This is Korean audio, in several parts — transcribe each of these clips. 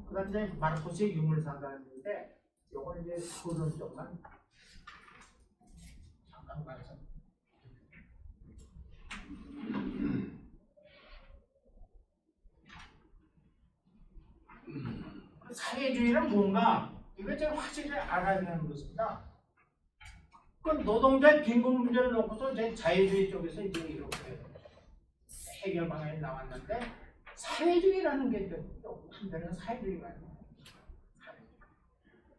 그다음 이제 마르코스의 유물상가인데 요건 이제 그런 쪽만 잠깐 봐서. 사회주의는 뭔가 이거 좀 확실히 알아야 되는 것입니다. 그 노동자의 빈곤 문제를 놓고서 이제 자유주의 쪽에서 이제 이렇게 해결 방안이 나왔는데 사회주의라는 게 한편은 사회주의가 아니에요.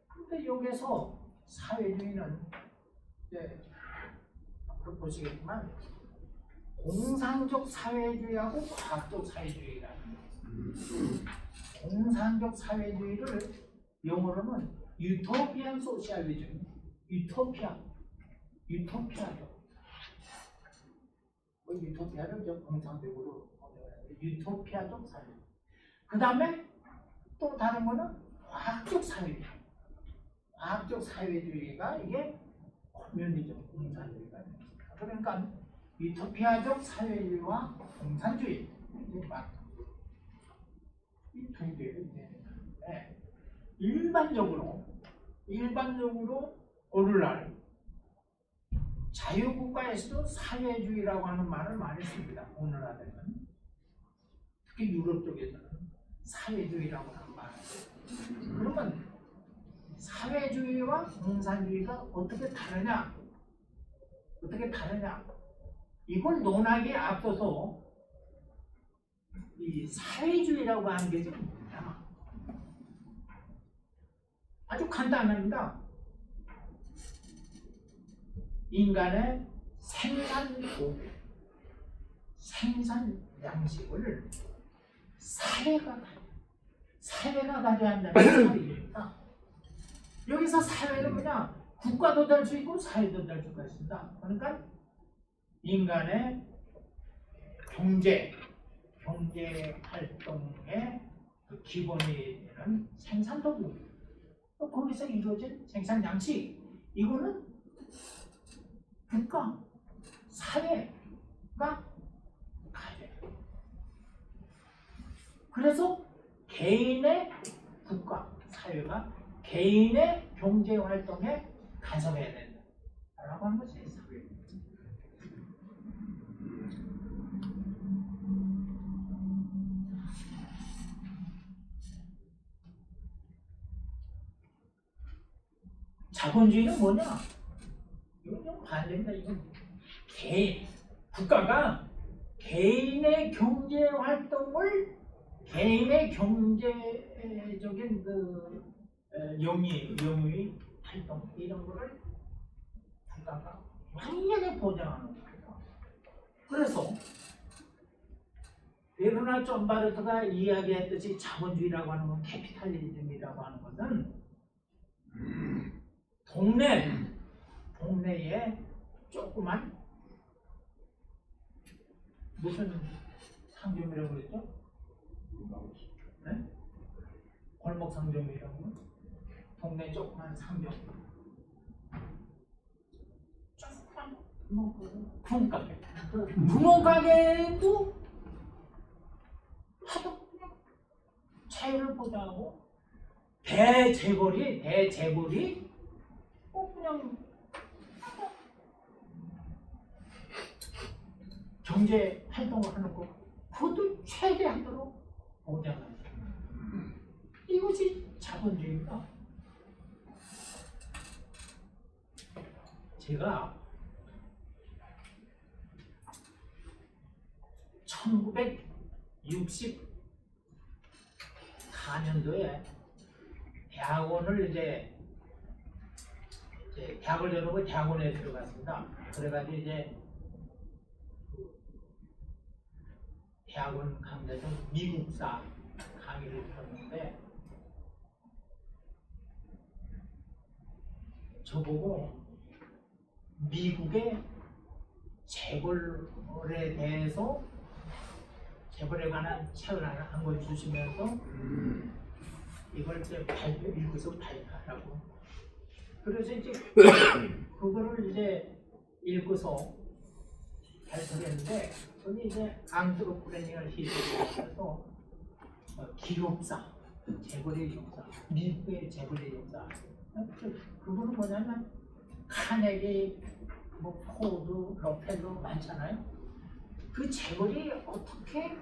근데 여기서 사회주의는 이제 보시겠지만 공상적 사회주의하고 과학적 사회주의라는 거예요. 공상적 사회주의를 영어로는 유토피안 소셜리즘, 유토피아죠. 유토피아를 좀 공상적으로 유토피아적 사회. 그 다음에 또 다른 거는 과학적 사회주의. 과학적 사회주의가 이게 코뮤니즘, 공산주의가 됩니다. 그러니까 유토피아적 사회주의와 공산주의 이 두 개를 이제 일반적으로 오늘날 자유국가에서도 사회주의라고 하는 말을 많이 씁니다. 오늘날에는 특히 유럽 쪽에서는 사회주의라고 하는 말을 써요. 그러면 사회주의와 공산주의가 어떻게 다르냐? 이걸 논하기에 앞서서 이 사회주의라고 하는 게 좀 뭐냐? 아주 간단합니다. 인간의 생산 양식을 사회가 가져야 한다는 사회주의입니다. 여기서 사회는 뭐냐? 국가도 될 수 있고 사회도 될 수가 있습니다. 그러니까 인간의 경제 활동의 그 기본이 되는 생산도구, 또 거기서 이루어진 생산 양식, 이거는 국가, 사회가 가져요. 그래서 개인의 국가, 사회가 개인의 경제 활동에 간섭해야 된다. 라고 하는 것이 사회입니다. 자본주의는 뭐냐? 이건 좀 반대입니다. 이건 국가가 개인의 경제 활동을 개인의 경제적인 그 영위 활동 이런 거를 국가가 완전히 보장하는 거예요. 그래서 베르나르 존바르트가 이야기했듯이 자본주의라고 하는 건 캐피탈리즘이라고 하는 것은 동네에 조그만 무슨 상점이라고 그랬죠? 네? 골목 상점이라고? 동네 조그만 상점. 조그만 구멍가게. 구멍가게도 하도 그냥 자유를 보장하고 대재벌이 그냥 경제 활동을 하는 거 그것도 최대한도로 보장하는 이것이 자본주의입니다. 제가 1964년도에 대학원을 이제 대학을 졸업하고 대학원에 들어갔습니다. 그래가지고 이제 대학원 강좌에서 미국사 강의를 들었는데 저보고 미국의 재벌에 대해서 재벌에 관한 책을 하나 한 권 주시면서 이걸 이제 읽어서 발표하라고. 그래서 이제 그거를 이제 읽고서 발표를 했는데 저는 이제 앙트로프레니얼 히스토리에서 기록사 재벌의 역사, 미국의 재벌의 역사. 그거는 뭐냐면 카네기, 뭐 포드, 록펠러 많잖아요. 그 재벌이 어떻게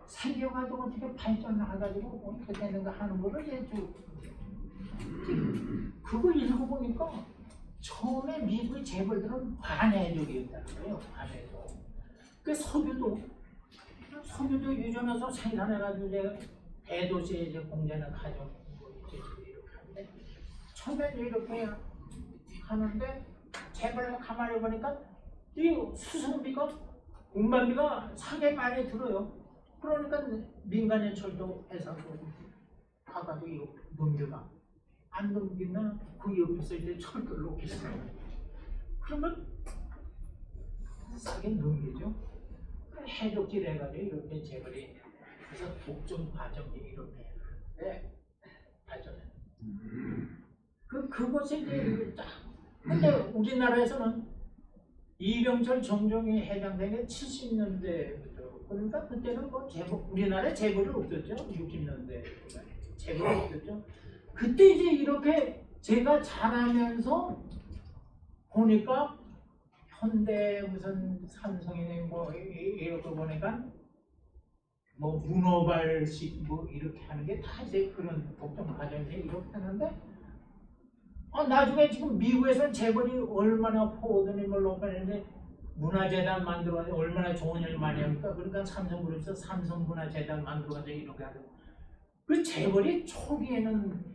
생겨가지고 어떻게 발전해가지고 어떻게 되는가 하는 거를 이제 그거 읽어보니까 처음에 미국의 재벌들은 반해적이었다는 거예요. 반해적. 그 석유도 유전해서 생산해가지고 이제 대도시에 이제 공장을 가져오고 이제 이렇게 하는데 처음에 이렇게 하는데 재벌을 가만히 보니까 이 수송비가 운반비가 상당히 많이 들어요. 그러니까 민간의 철도 회사도 가가지고 이렇게 넘겨가. 안 넘기면 그 옆에서 이제 철도를 놓겠어요. 그러면 싸게 넘기죠. 해적질 해가지고 이렇게 재벌이 그래서 독점 과정이 이렇게 발전해. 그것이 이제 딱. 근데 우리나라에서는 이병철 정종이 해당된 게 70년대부터. 그러니까 그때는 뭐 재벌, 우리나라에 재벌이 없었죠. 60년대 재벌이 없었죠. 그때 이제 이렇게 제가 자라면서 보니까 현대 무슨 삼성이네 뭐 이렇게 보니까 뭐 문어발식 뭐 이렇게 하는 게 다 이제 그런 독점 과정이 이렇게 하는데 나중에 지금 미국에서는 재벌이 얼마나 포드니 뭘 높였는데 문화재단 만들어가지고 얼마나 좋은 일 많이 합니까? 그러니까 삼성그룹에서 삼성문화재단 만들어가지고 이렇게 하고 그 재벌이 초기에는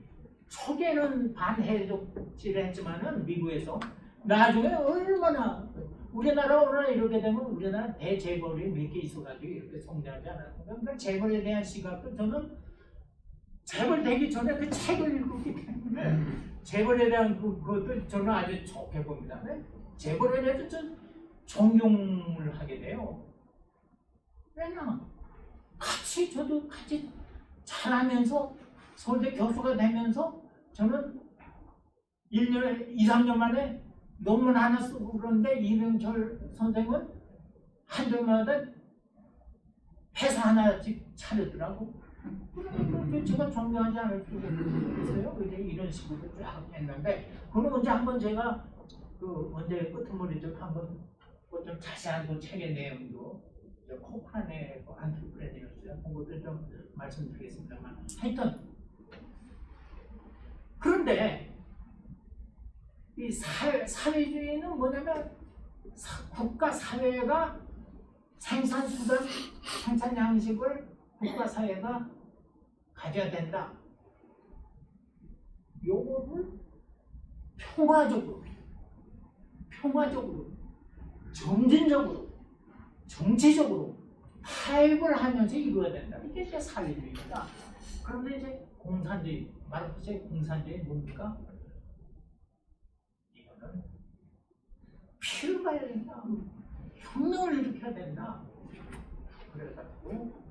반해적질을 했지만은 미국에서 나중에 얼마나 우리나라 이렇게 되면 우리나라 대재벌이 몇 개 있어가지고 이렇게 성장하지 않았습니까? 그러니까 재벌에 대한 시각도 저는 재벌 되기 전에 그 책을 읽었기 때문에 재벌에 대한 그것도 저는 아주 좋게 봅니다. 재벌에 대해서 좀 존경을 하게 돼요. 왜냐? 저도 같이 자라면서 서울대 교수가 되면서 저는 1년, 2, 3년 만에 논문 하나 쓰고 그러는데 이병철 선생은 한 달마다 회사 하나씩 차렸더라고. 제가 존경하지 않을 수가 없어요. 이제 이런 식으로 쫙 했는데 그건 언제 한번 제가 언제 끄트머리 좀 한번 좀 자세한 그 책의 내용도 코판의 안트로프레니어스요. 그것도 좀 말씀드리겠습니다만 하여튼 그런데 이 사회주의는 뭐냐면 국가 사회가 생산수단, 생산 양식을 국가 사회가 가져야 된다. 요거를 평화적으로, 점진적으로, 정치적으로 타협을 하면서 이루어야 된다. 이게 이제 사회주의입니다. 그런데 이제 공산주의, 마르크스의 공산주의 뭡니까? 이거는 피를 봐야 된다. 혁명을 일으켜야 된다. 그래가지고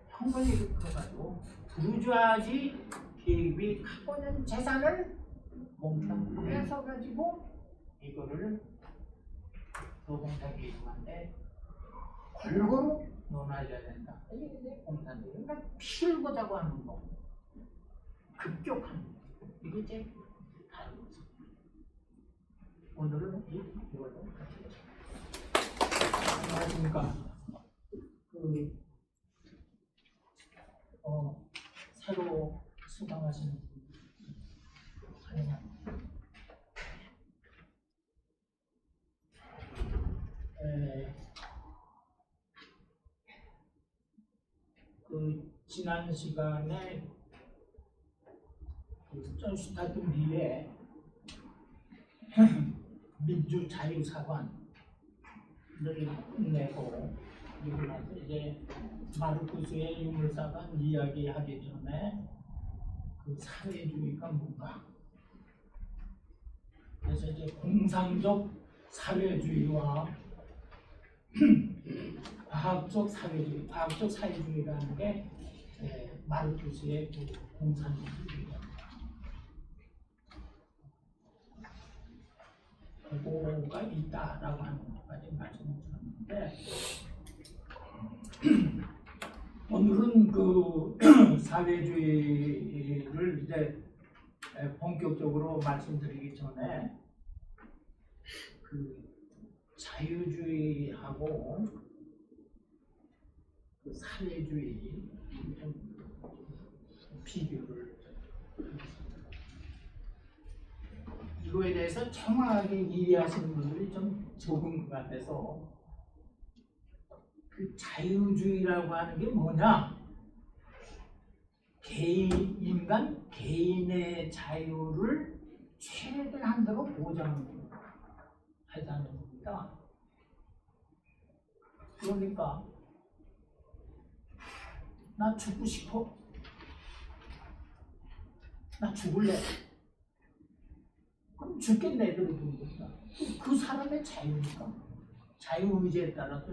혁명을 일으켜가지고 부르주아지 계급이 갖고 있는 재산을 몽땅 뺏어가지고 이거를 노동자계급한테 골고루 논하셔야 된다. 이게 이제 공산주의. 그러니까 피를 보자고 하는 거. 급격한 거. 이게 이제 다른 거죠. 오늘은 이걸로 같이 안녕하십니까. 새로 수강하신 환영합니다. 지난 시간에 존슈타트 밀의 민주자유사관을 끝내고 그리고 나서 이제 마르크스의 유물사관 이야기하기 전에 그 사회주의가 뭔가 그래서 이제 공상적 사회주의와 과학적 사회주의라는 게 마르크스의 그 공산주의입니다. 그거가 있다라고 하는 것까지 말씀을 드렸는데 오늘은 그 사회주의를 이제 본격적으로 말씀드리기 전에 그 자유주의하고 그 사회주의 좀 비교를 하겠습니다. 이거에 대해서 정확하게 이해하시는 분들이 좀 적은 것 같아서 그 자유주의라고 하는 게 뭐냐? 인간 개인의 자유를 최대한으로 보장하자는 겁니다. 그러니까 나 죽고 싶어. 나 죽을래. 그럼 죽겠네 그러니까 그 사람의 자유니까 자유의지에 따라서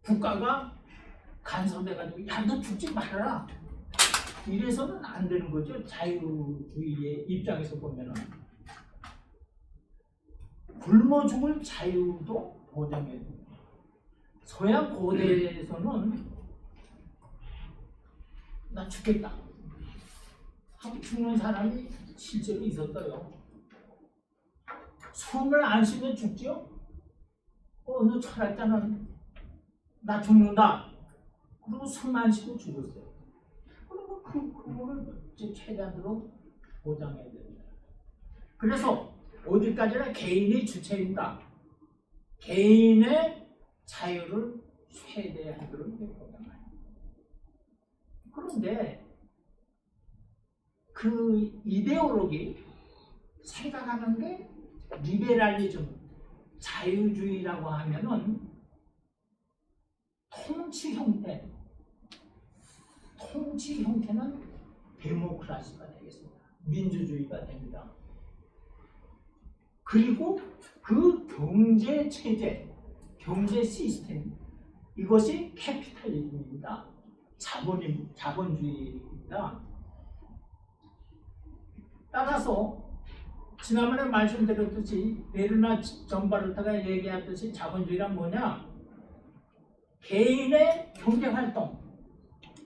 국가가 간섭해가지고 야 너 죽지 말아라 이래서는 안 되는 거죠. 자유주의의 입장에서 보면은 굶어 죽을 자유도 보장해야 됩니다. 서양 고대에서는 나 죽겠다 하고 죽는 사람이 실제로 있었어요. 숨을 안 쉬면 죽죠. 어느 철학자는 나 죽는다. 그리고 숨 안 쉬고 죽었어요. 그리고 그거를 최대한으로 보장해야 됩니다. 그래서 어디까지나 개인이 주체입니다. 개인의 자유를 최대한으로 보장해요. 그런데 그 이데올로기 생각하는 게 리베랄리즘, 자유주의라고 하면은 통치 형태는 데모크라시가 되겠습니다. 민주주의가 됩니다. 그리고 그 경제 체제, 경제 시스템 이것이 캐피탈리즘입니다. 자본주의입니다. 따라서 지난번에 말씀드렸듯이 베르나 점바르타가 얘기했듯이 자본주의란 뭐냐? 개인의 경제활동,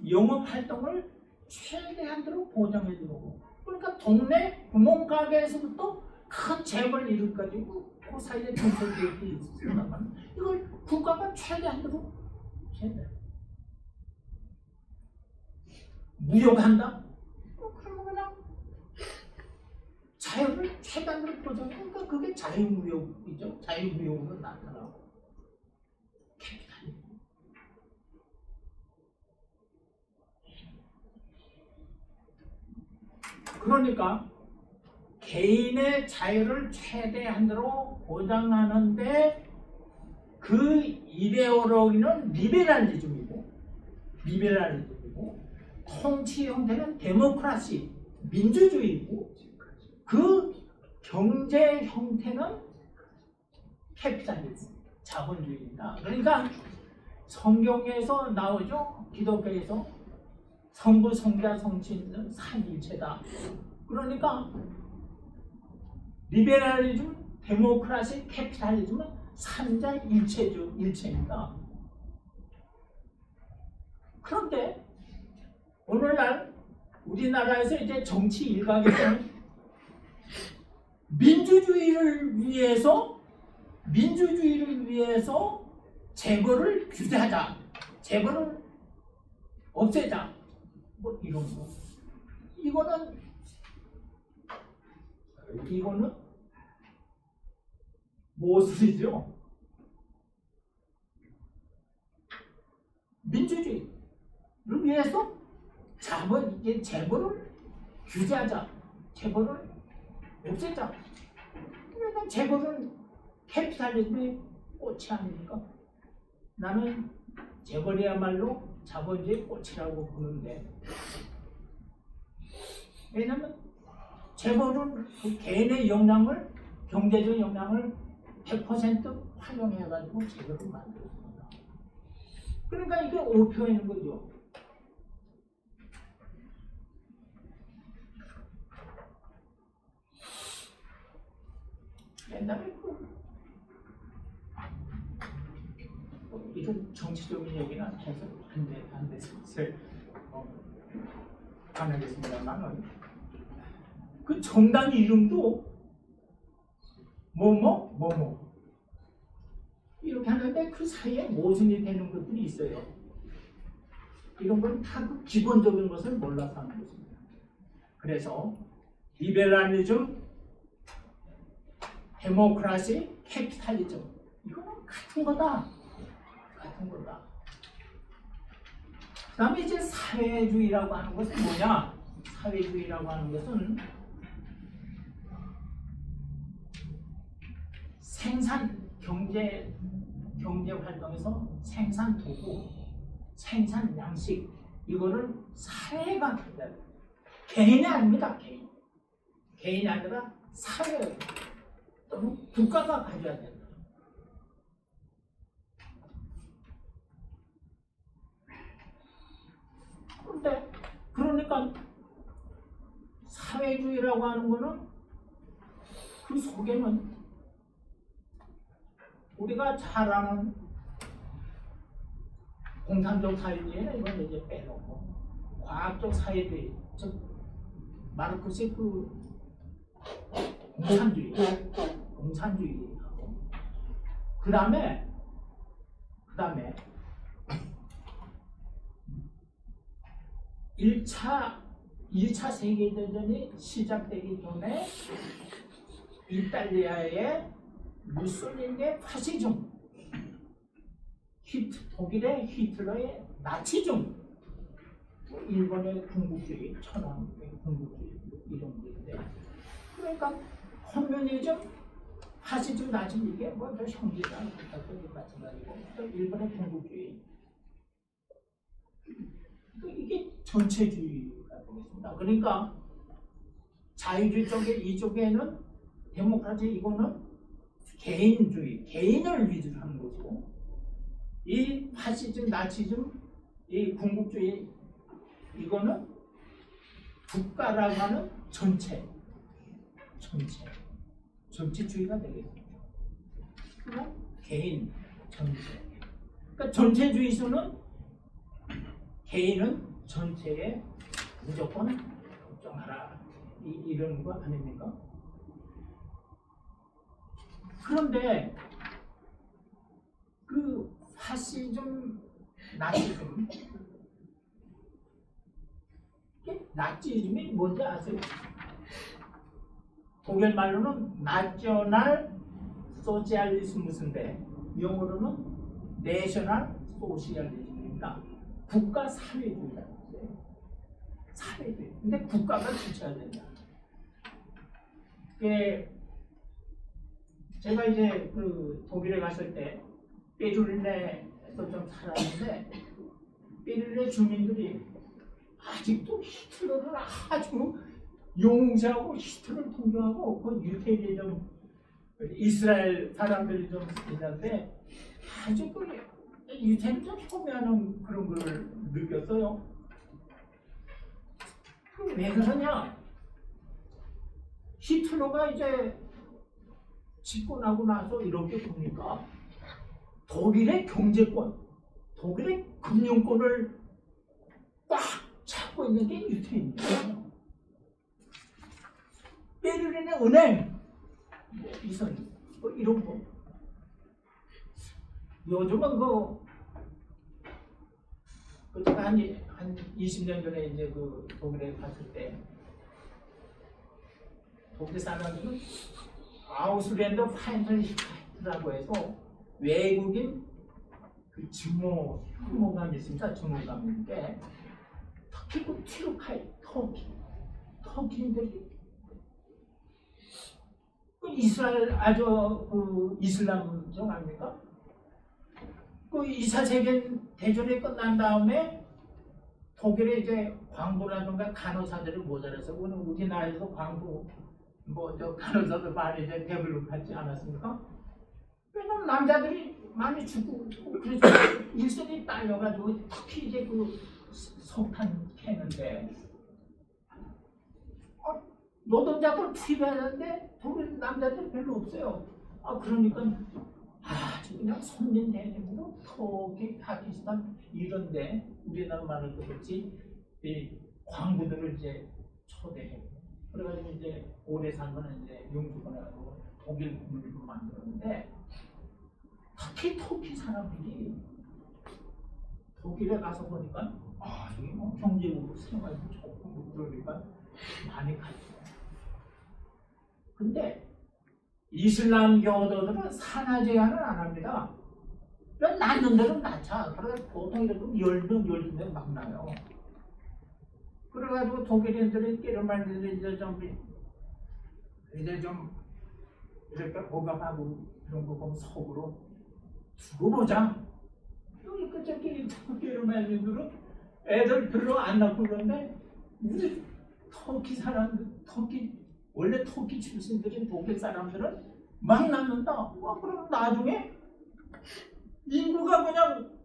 영업활동을 최대한으로 보장해주고 그러니까 동네 구멍가게에서부터 큰 재벌 이룰 가지고 그 사이에 정책계획이 있습니다만 이걸 국가가 최대한으로 무역한다? 그러면 그냥 자유를 최대한으로 보장해. 그러니까 그게 자유무역이죠. 자유무역으로 나타나고 캐피탈리즘. 그러니까 개인의 자유를 최대한으로 보장하는데 그 이데올로기는 리베랄리즘이고 통치 형태는 데모크라시, 민주주의고 그 경제 형태는 캐피탈리즘, 자본주의입니다. 그러니까 성경에서 나오죠. 기독교에서 성부, 성자, 성신은 삼일체다. 그러니까 리베랄리즘, 데모크라시, 캐피탈리즘은 삼자일체죠. 일체입니다. 그런데 오늘날 우리나라에서 이제 정치 일각에서는 민주주의를 위해서 재벌을 규제하자, 재벌을 없애자, 뭐 이런 거. 이거는 무엇이죠? 민주주의를 위해서 재벌을 규제하자, 재벌을 없애자. 그러면 재벌은 캐피탈리즘의 꽃이 아닙니까? 나는 재벌이야말로 자본주의 꽃이라고 보는데, 왜냐하면 재벌은 그 개인의 역량을, 경제적 역량을 100% 활용해가지고 재벌을 만들었습니다. 그러니까 이게 엎여 있는 거죠. 옛날에 이런 정치적인 얘기는 해서 안 됐어요. 안 하겠습니다만은 그 정당 이름도 뭐뭐 이렇게 하는데 그 사이에 모순이 되는 것들이 있어요. 이런 건 다 그 기본적인 것을 몰라서 하는 것입니다. 그래서 리베럴리즘, 데모크라시, 캐피탈리즘 이거는 같은 거다. 같은 거다. 그 다음에 이제 사회주의라고 하는 것은 뭐냐? 사회주의라고 하는 것은 생산 경제 활동에서 생산 도구, 생산 양식 이거를 사회가 가져야 돼요. 개인이 아닙니다. 개인이 아니라 사회 또는 국가가 가져야 된다. 그런데 그러니까 사회주의라고 하는 거는 그 속에는 우리가 잘 아는 공산적 사회주의는 이건 이제 빼놓고 과학적 사회주의, 즉 마르크스의 그 공산주의하고 그 다음에 2차 세계대전이 시작되기 전에 이탈리아의 무솔리니의 파시즘, 독일의 히틀러의 나치즘, 일본의 군국주의, 천황의 군국주의 이런 것인데, 그러니까 커뮤니즘, 파시즘, 나치즘 이게 뭐 형제랑 마찬가지고, 또 일본의 군국주의, 이게 전체주의가 되겠습니다. 그러니까 자유주의 쪽에 이쪽에는 데모크라시 이거는 개인주의, 개인을 위주로 하는 것이고, 이 파시즘, 나치즘, 이 군국주의 이거는 국가라고 하는 전체주의가 되겠습니다. 그리고 개인, 전체. 그러니까 전체주의수는 개인은 전체에 무조건 걱정하라 이런 거 아닙니까? 그런데 그 파시즘, 나치즘, 나치즘이 뭔지 아세요? 독일 말로는 나셔널 소시알리즘인데 영어로는 내셔널 소시알리즘입니다. 국가 사회주의라는 거예요. 사회주의. 근데 국가가 주체해야 된다. 제가 이제 그 독일에 갔을 때 베를린에서 좀 살았는데 베를린 주민들이 아직도 히틀러를 아주 용서하고 히틀러를 통경하고 그 유태인이즘 이스라엘 사람들이 좀 있는데 아주 그 유태인을 좀 혐오하는 그런 걸 느꼈어요. 왜 그러냐? 히틀러가 이제 집권하고 나서 이렇게 보니까 독일의 경제권, 독일의 금융권을 꽉 잡고 있는 게 유태인이에요. 베를린의 은행, 이선, 이런 거. 요즘은 제가 한 20년 전에 이제 그 독일에 갔을 때 독일 사람들은 아우스랜드 파인들라고 해서 외국인 그 증오감이 있습니다. 증오감인데 특히 그 튀르카이, 터키인들이 그 이스라엘 아주 그 이슬람적 아닙니까? 그 2차 세계 대전이 끝난 다음에 독일에 이제 광부라든가 간호사들이 모자라서 우리나라에서 광부 간호사들 많이 이제 데블롭하지 않았습니까? 왜냐면 남자들이 많이 죽고 그래서 일손이 딸려가지고 특히 이제 그 석탄 캐는데 노동자들 투입해야 하는데 독일 남자들 별로 없어요. 그러니까 아주 그냥 손님 대접으로 터키, 파키스탄 이런데 우리나라 말을 그렇지 이 광부들을 이제 초대해. 그래가지고 이제 오래 살면 이제 영주권하고 독일 국민을 만들었는데 특히 터키 사람들이 독일에 가서 보니까 여기 뭐 경제적으로 생활도 좋고 그러니까 많이 갔어요. 근데 이슬람 교도들은 산하 제한을 안 합니다. 낳는 대로 낳자. 그래서 보통 이렇게 10명, 12명 막 나요. 그래가지고 독일인들이 끼를 말리는데 이제 좀 이렇게 호감하고 이런 거 보면 속으로 두고 보자. 여기 그저기 끼를 말리는 대로 애들 별로 안 낳고 그런데 우리 터키 사람들, 원래 터키 출신들인 독일 사람들은 막 낳는다. 그럼 나중에 인구가 그냥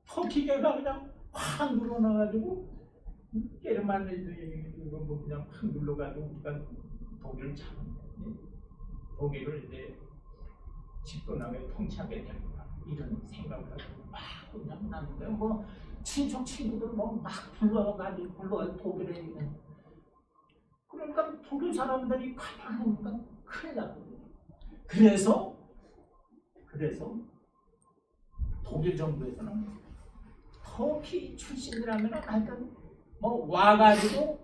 터키계가 그냥 확 늘어나가지고 게르만리드 뭐 그냥 확 눌러가지고 우리가 독일을 잡는 독일을 이제 집권하게 통치하게 된다. 이런 생각을 가지고 막 그냥 나는데 뭐 친구들 뭐 막 불러가지고 독일에 있는 그러니까 독일 사람들이 가만히 보니까 큰일 났거든요. 그래서 독일 정부에서는 터키 출신이라면 하여튼 뭐 와가지고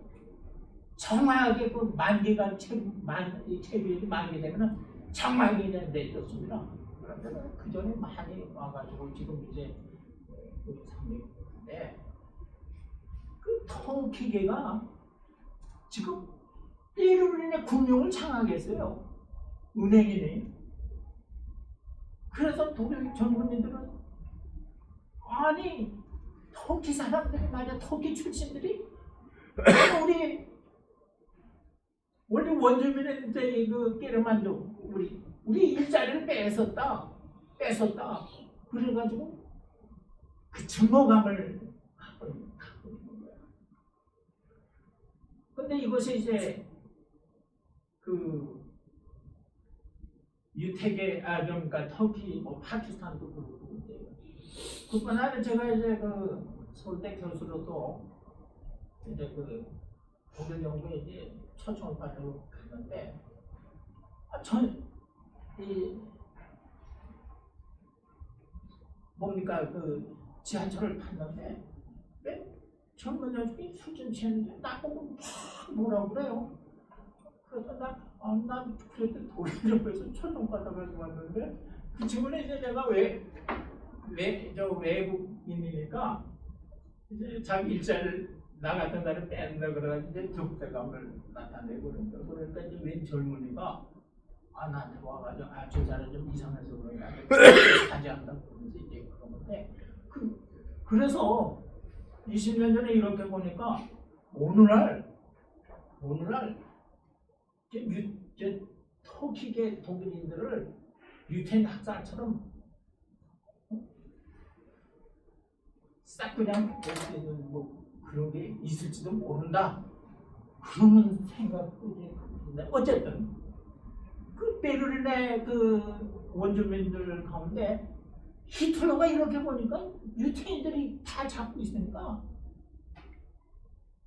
정확하게 그 만기가 체류일이 만기되면 정확하게 내렸습니다. 그런데 그 전에 많이 와가지고 지금 이제 상륙인데 그 터키계가 지금 때로 인해 금융을 장악했어요. 은행이네. 그래서 독일 정부민들은 아니 터키 사람들이 말이야 터키 출신들이 우리 원래 원주민한테 그 게르만족 우리 일자리를 뺏었다. 그래가지고 그 증오감을 갖고 있는 거야. 근데 이것이 이제 그 유태계 그러니까 터키 뭐 파키스탄도 그렇고 그뿐 아니라 제가 이제 그 서울대 교수로도 이제 그 독일 연구에 이제 초청을 받으러 갔는데 뭡니까 그 지하철을 탔는데 젊은 녀석이 술좀 취했는데 나보고 막 뭐라고 그래요. 그래서 난 그래도 독일 연구에서 초청받아가지고 왔는데 그 친구는 이제 내가 외국인이니까 이제 자기 일자를 나 같은 날을 뺀다 그래가지고 이제 적대감을 나타내고 그러니까 이제 웬 젊은이가 나한테 와가지고 저 사람 좀 이상해서 그러니까 자제한다고 그러는지 이제 그런 건데 그래서 20년 전에 이렇게 보니까 오늘날 터키계 독일인들을 유태인 학살처럼 싹 그냥 볼 수 있는 뭐 그런 게 있을지도 모른다. 그런 생각이 있는데 어쨌든 그 베를린의 그 원주민들 가운데 히틀러가 이렇게 보니까 유태인들이 다 잡고 있으니까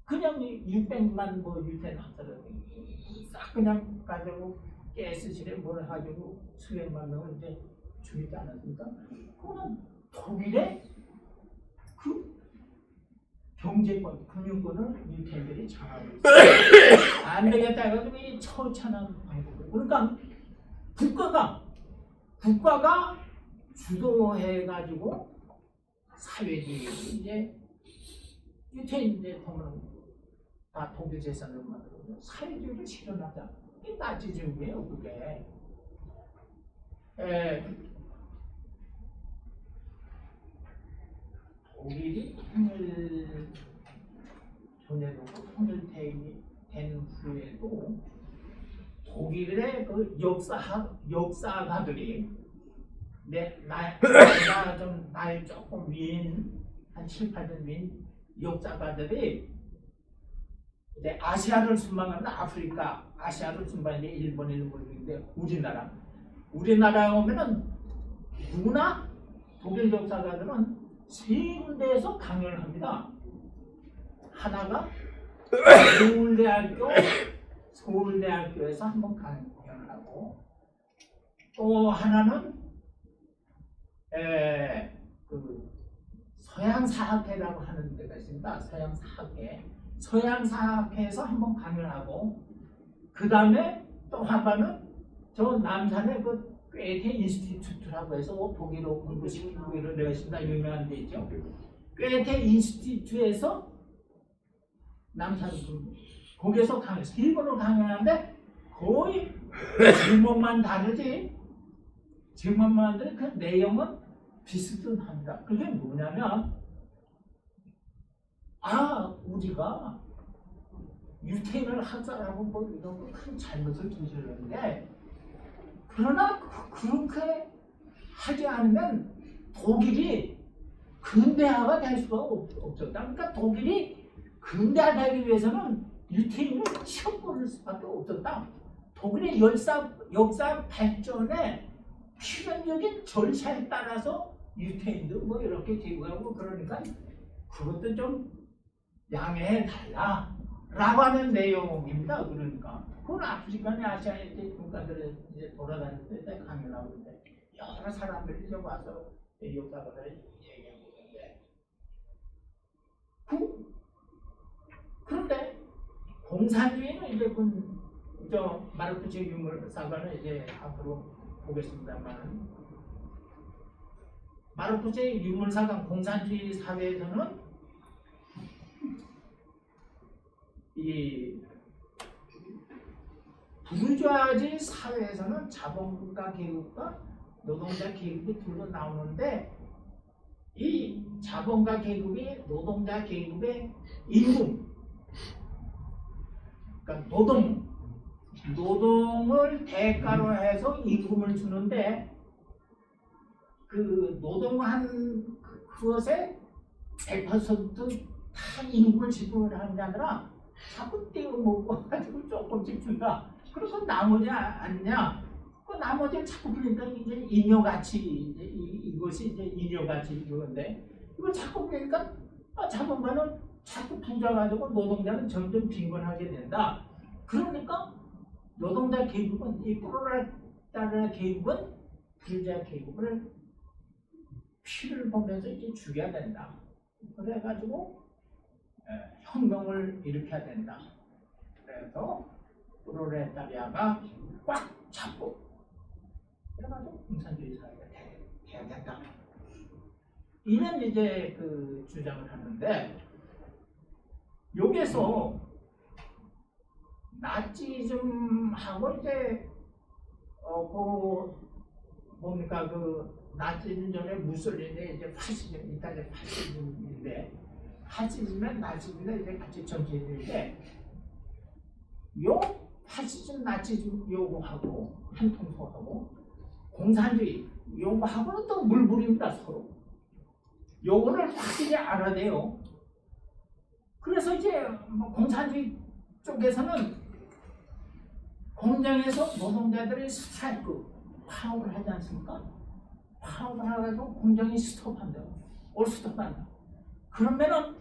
그냥 600만 뭐 유태인 학살을 싹 그냥 가지고 가스실에 뭘 가지고 수백만 명을 이제 죽이지 않았습니까? 그거는 독일의 그 경제권, 금융권을 유태인들이 장악하고 있어요. 안 되겠다 해가지고 이 처참한 방법을. 그러니까 국가가 주도해가지고 사회주의 이제 유태인 대통령 다 독일 재산을 만들고 사회주의를 실현하자. 이게 나치즘이에요, 그게. 독일이 통일 전에도 통일된 후에도 독일의 그 역사가들이 나이가 좀 나이 조금 위인 한 7, 8년 위인 역사가들이 이제 아시아를 순방하면 아시아를 순방하는데 일본에 모르는데 우리나라에 오면은 누구나 독일 역사가들은 세 군데에서 강연을 합니다. 하나가 서울대학교에서 한번 강연을 하고, 또 하나는 그 서양사학회라고 하는 데가 있습니다. 서양사학회에서 한번 강연하고, 그 다음에 또 한 번은 저 남산에 그 괴테 인스티튜트라고 해서 독일어 공부시키고 이런 데가 있습니다. 유명한 데 있죠. 괴테 인스티튜트에서 남산 거기서 강연해서 일본어로 강연하는데 거의 제목만 다르지, 제목만 다르지 그 내용은 비슷합니다. 그게 뭐냐면, 우리가 유태인을 학살하고 뭐 이런 큰 잘못을 저질렀는데, 그러나 그렇게 하지 않으면 독일이 근대화가 될 수가 없었다. 그러니까 독일이 근대화되기 위해서는 유태인을 치워버릴 수밖에 없었다. 독일의 역사 발전의 필연적인 절차에 따라서 유태인도 뭐 이렇게 되고 하고, 그러니까 그것도 좀 양해해 달라 라고 하는 내용입니다. 그러니까 그건 아프리카나 아시아의 국가들에 이제 돌아다닐 때 강연하고 있는데 여러 사람들이 이제 와서 역사를 얘기하고 있는데, 그런데 공산주의는 이제 저 마르크스 유물사관을 이제 앞으로 보겠습니다만, 마르크스의 유물사관 공산주의 사회에서는 이 부르주아지 사회에서는 자본가 계급과 노동자 계급이 둘로 나오는데, 이 자본가 계급이 노동자 계급의 임금, 그러니까 노동을 대가로 해서 임금을 주는데, 그 노동한 그것에 100%다 임금을 지불을 하는 게 아니라 자꾸 떼어먹고 가지고 조금씩 준다. 그래서 나머지 아니냐? 그 나머지를 자꾸 그러니까 이제 잉여가치, 이것이 이제 잉여가치 이건데, 이걸 자꾸 그러니까 자본가는 자꾸 부자 가지고 노동자는 점점 빈곤하게 된다. 그러니까 노동자 계급은, 이 프롤레타리아 계급은 부자 계급을 피를 보면서 이제 죽여야 된다. 그래가지고 혁명을 일으켜야 된다. 그래서 프롤레타리아가 꽉 잡고, 그래가지고 공산주의 사회가 돼야 된다. 이런 이제 그 주장을 하는데, 여기서 나치즘하고 이제 뭡니까 그 나치즘 전에 무솔리니 이제 파시즘, 이탈리아 파시즘인데, 파시즘은 나치즘과 이제 같이 정치인인데, 요 파시즘 나치즘 요구하고 한통속하고 공산주의 요구하고는 또 물불입니다. 서로 요거를 확실히 알아야 돼요. 그래서 이제 뭐 공산주의 쪽에서는 공장에서 노동자들이 스트라이크 파업을 하지 않습니까? 파업을 해가지고 공장이 스톱한다. 스톱한다. 그러면은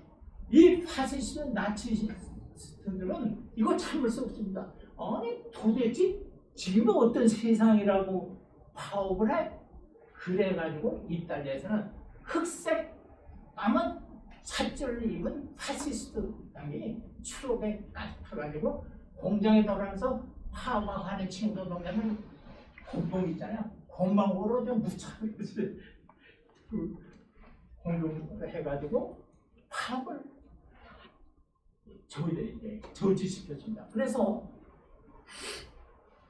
이 파시스트 나치스트들은 이거 참을 수 없습니다. 아니 도대체 지금 어떤 세상이라고 파업을 해? 그래가지고 이탈리아에서는 흑색 까만 삿절을 입은 파시스트 당이 추록에 가가지고 공장에 돌아가서 파업하는 친구 노동자는 곤봉 있잖아요. 곤봉으로 좀 묻혀서 그 공동을 해가지고 파업을 저희들이 이제 저지시켰습니다. 그래서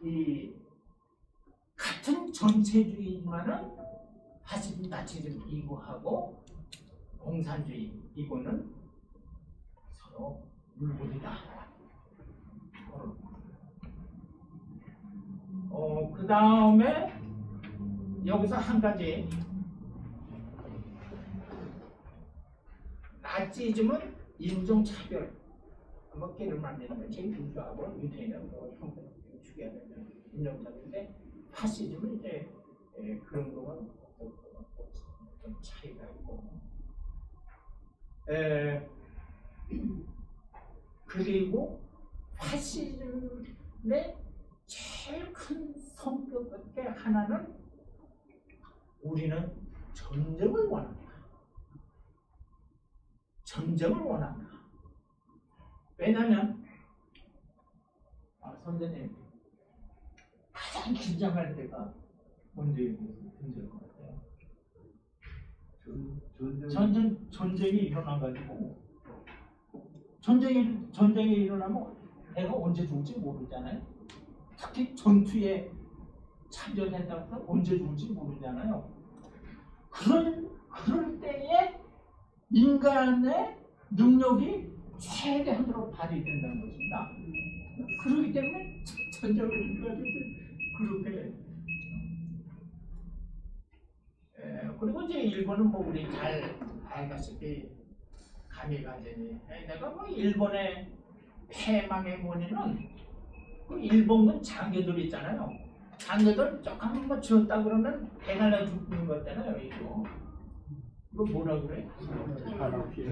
이 같은 전체주의지만은 파시즘, 나치즘 이거하고 공산주의 이거는 서로 물불이다. 그 다음에 여기서 한 가지, 나치즘은 인종차별, 먹기를 만드는 걸 제일 중요하고, 유태인은 뭐 형태를 죽여야 되는 인종차별인데, 파시즘은 이제 그런 거는 좀 차이가 있고, 그리고 파시즘의 제일 큰 성격 중에 하나는 우리는 전쟁을 원합니다. 전쟁을 원합니다. 왜냐하면 선생님 가장 긴장할 때가 언제일 것 같아요? 전쟁이 일어나가지고 전쟁이 일어나면 내가 언제 죽을지 모르잖아요. 특히 전투에 참전한다고 해서 언제 죽을지 모르잖아요. 그럴 때에 인간의 능력이 최대한으로 발휘된다는 것입니다. 그렇기 때문에 전쟁을 그렇게 그리고 이제 일본은 뭐 우리 잘 알다시피 가미가제니 내가 뭐 일본의 패망의 원인은 그 일본군 장교들 있잖아요. 장교들 조금 한번 쥐었다 그러면 대날라 죽는 거잖아요. 이거 뭐라 그래?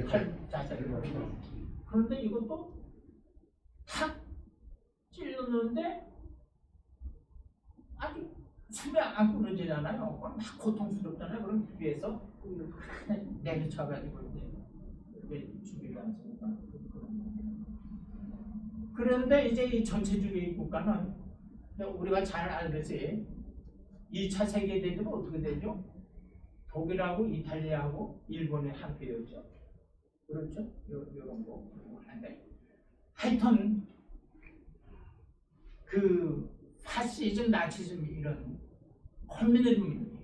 칼 자세를. 그런데 이것도 탁 찔렀는데 아주 숨이 안 끊어지잖아요. 막 고통스럽잖아요. 그럼 뒤에서 그냥 내리쳐가지고 이제 죽이지 않습니까? 그런데 이제 이 전체주의 국가는 우리가 잘 알듯이 2차 세계대전은 어떻게 되죠? 독일하고 이탈리아하고 일본의 한패였죠. 그렇죠? 이런 거 하는데 하여튼 그 파시즘, 나치즘 이런 커뮤니즘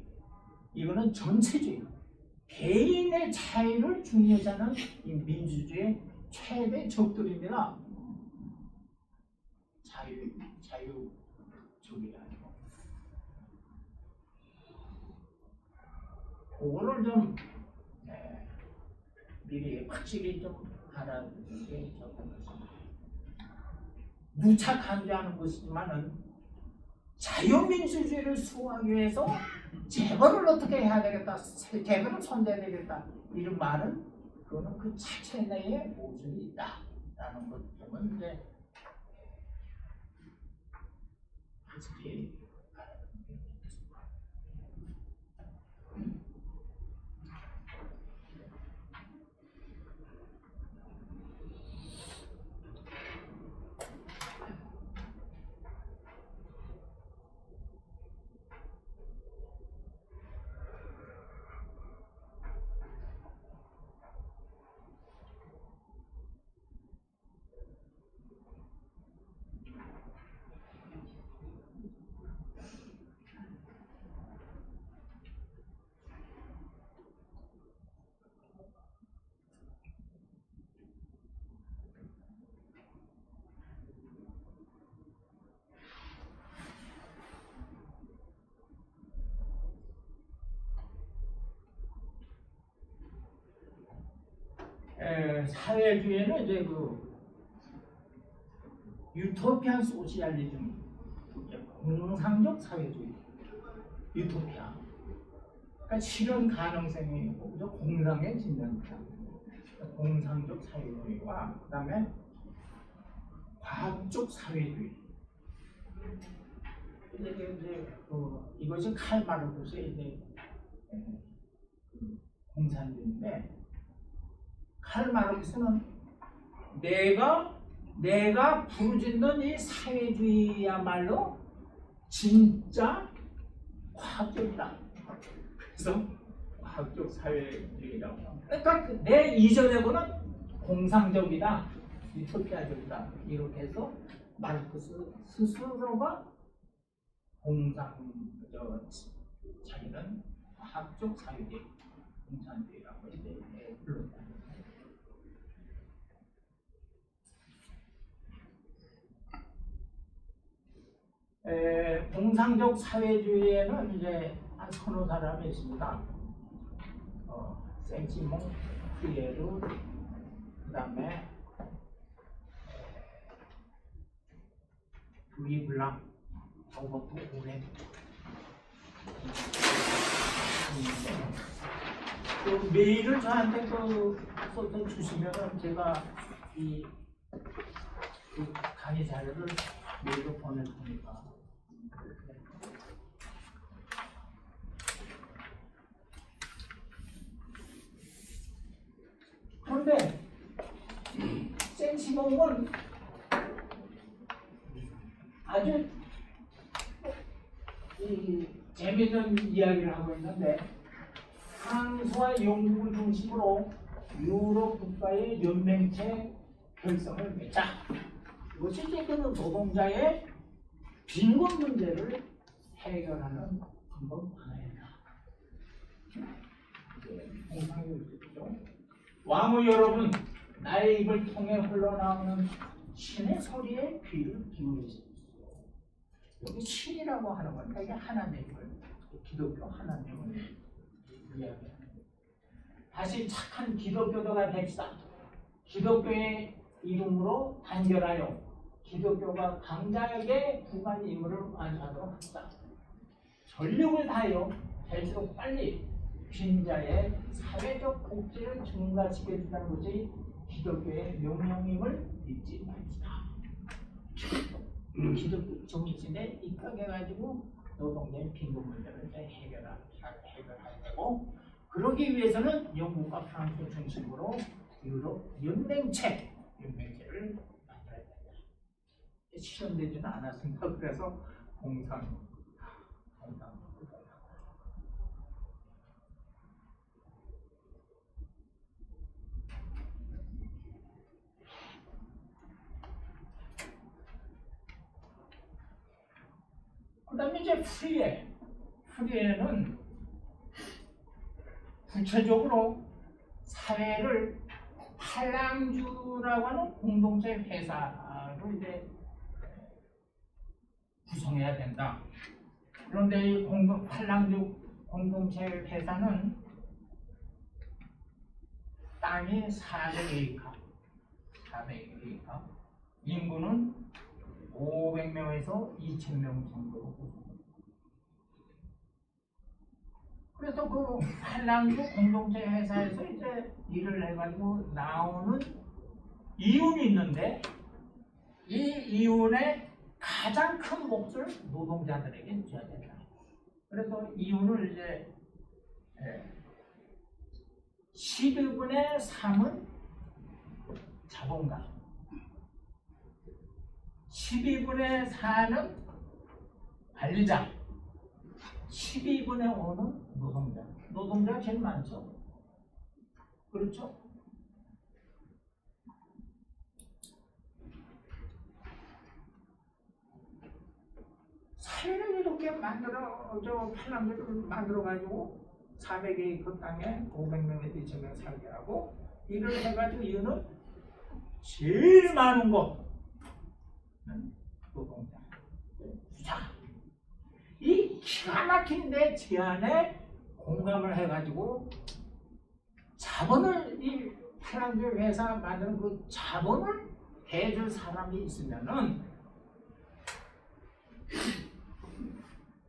이거는 전체주의 개인의 자유를 중요시하는 이 민주주의의 최대 적들입니다. 자유주의가 아니고 그거를 좀 미리 확실히 좀 알아두는 게 좋은 것입니다. 누차 강조하는 것이지만은 자유민주주의를 수호하기 위해서 재벌을 어떻게 해야 되겠다, 재벌을 손대야 되겠다 이런 말은 그거는 그 자체 내에 모순이 있다라는 것 때문에 이제 확실히 알아두는 게 좋습니다. 사회주의는 이제 그 유토피안 소시알리즘, 공상적 사회주의, 유토피아. 그러니까 실현 가능성이 있고 공상의 진전입니다. 공상적 사회주의와 그다음에 과학적 사회주의. 이제 이것이 칼 마르크스의 이제 공산주의인데. 칼 마르크스는 내가 부르짖는 이 사회주의야말로 진짜 과학적이다. 그래서 과학적 사회주의라고 합니다. 그러니까 내 이전에 거는 공상적이다, 유토피아적이다 이렇게 해서 마르크스 스스로가 자기는 과학적 사회주의, 공산주의라고 이제 불렀다. 공상적 사회주의에는 이제 한 서너 사람이 있습니다. 생시몽 피에르, 그 다음에 루이 블랑, 로버트 오렌. 그 메일을 저한테 써서 주시면은 제가 이 그 강의 자료를 메일로 보낼 테니까. 그런데 센시몬은 아주 재미있는 이야기를 하고 있는데 프랑스와 영국을 중심으로 유럽 국가의 연맹체 결성을 맺자. 이것이 이제 그 노동자의 빈곤 문제를 해결하는 방법 하나이다. 공상이죠. 왕후 여러분, 나의 입을 통해 흘러나오는 신의 소리에 귀를 기울이십시오. 여기 신이라고 하는 건 되게 하나님을, 기독교 하나님을 이야기합니다. 다시 착한 기독교도가 됩시다. 기독교의 이름으로 단결하여 기독교가 강자에게 구간 임무를 완수하도록 합시다. 전력을 다하여 될수록 빨리 빈자의 사회적 복지를 증가시켜준다는 것이 기독교의 명령임을 잊지 맙시다. 기독교 정신에 입각해가지고 노동자의 빈곤 문제를 해결해야 되고, 그러기 위해서는 영국과 프랑스 중심으로 유럽 연맹체를 만들어야 된다. 실현되지는 않았습니다. 그래서 공상. 그 다음에 이제 프리에는 구체적으로 사회를 팔랑주라고 하는 공동체 회사로 이제 구성해야 된다. 그런데 이 팔랑주 공동체 회사는 땅이 400에이커, 인구는 500명에서 2000명 정도로 구성합니다. 그래서 그 팔랑주 공동체 회사에서 이제 일을 해가지고 나오는 이윤이 있는데, 이 이윤의 가장 큰 몫을 노동자들에게 줘야 된다. 그래서 이윤을 이제 12분의 3은 자본가, 12분의 4는 관리자, 12분의 5는 노동자. 노동자가 제일 많죠. 그렇죠? 사회를 이렇게 팔랑주를 만들어가지고 400의 그 땅에 500명에서 2000명 살게 하고 일을 해가지고 이유는 제일 많은 곳 노동자. 자, 이 기가 막힌 내 제안에 공감을 해가지고 자본을, 이 팔랑주 회사 만드는 그 자본을 대줄 사람이 있으면은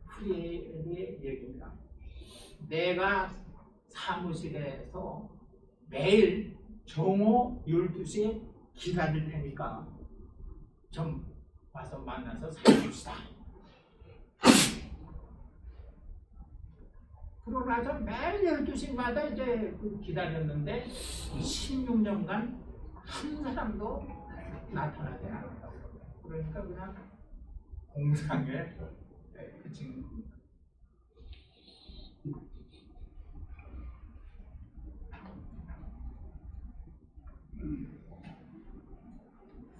프리의 얘기입니다. 내가 사무실에서 매일 정오 12시에 기다릴 테니까 좀 와서 만나서 살펴봅시다. 그러고 나서 매일 12시마다 이제 기다렸는데 16년간 한 사람도 나타나지 않았다고. 그러니까 그냥 공상에 그친 겁니다.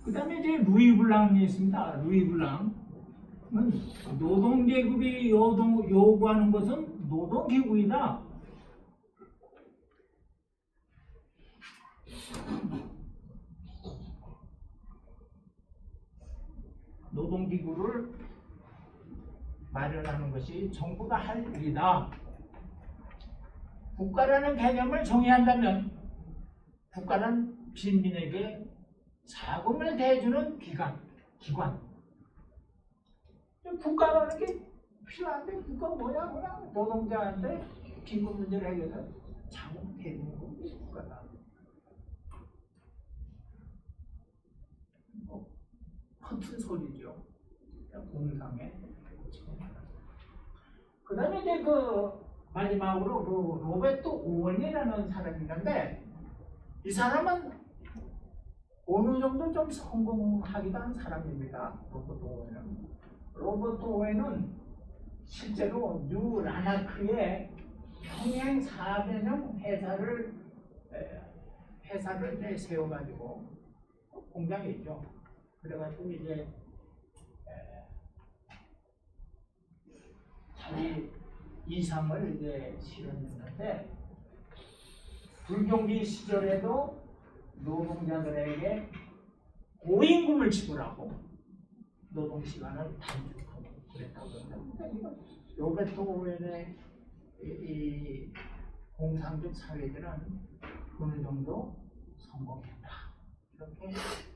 그 다음에 이제 루이 블랑이 있습니다. 루이 블랑은 노동계급이 요구하는 것은 노동기구이다. 노동기구를 마련하는 것이 정부가 할 일이다. 국가라는 개념을 정의한다면 국가는 빈민에게 자금을 대주는 기관. 국가라는 게 필요한데 국가 뭐야? 그냥 노동자한테 빈곤 문제를 해결해서 자금 대주는 게 국가다. 허튼 소리죠. 공상에. 그 다음에 이제 그 마지막으로 그 로베르토 오웬이라는 사람이 있는데 이 사람은 어느 정도 좀 성공하기도 한 사람입니다. 로버트 오웬은. 로버트 오웬은 실제로 뉴 라나크의 평행 4대형 회사를 이제 세워가지고 공장이 있죠. 그래가지고 이제 자기 이상을 이제 실현했는데 불경기 시절에도 노동자들에게 고임금을 지불하고 노동 시간을 단축하고 그랬다고 합니다. 로베르토 오웬의 이 공상적 사회들은 어느 정도 성공했다. 이렇게 생각합니다.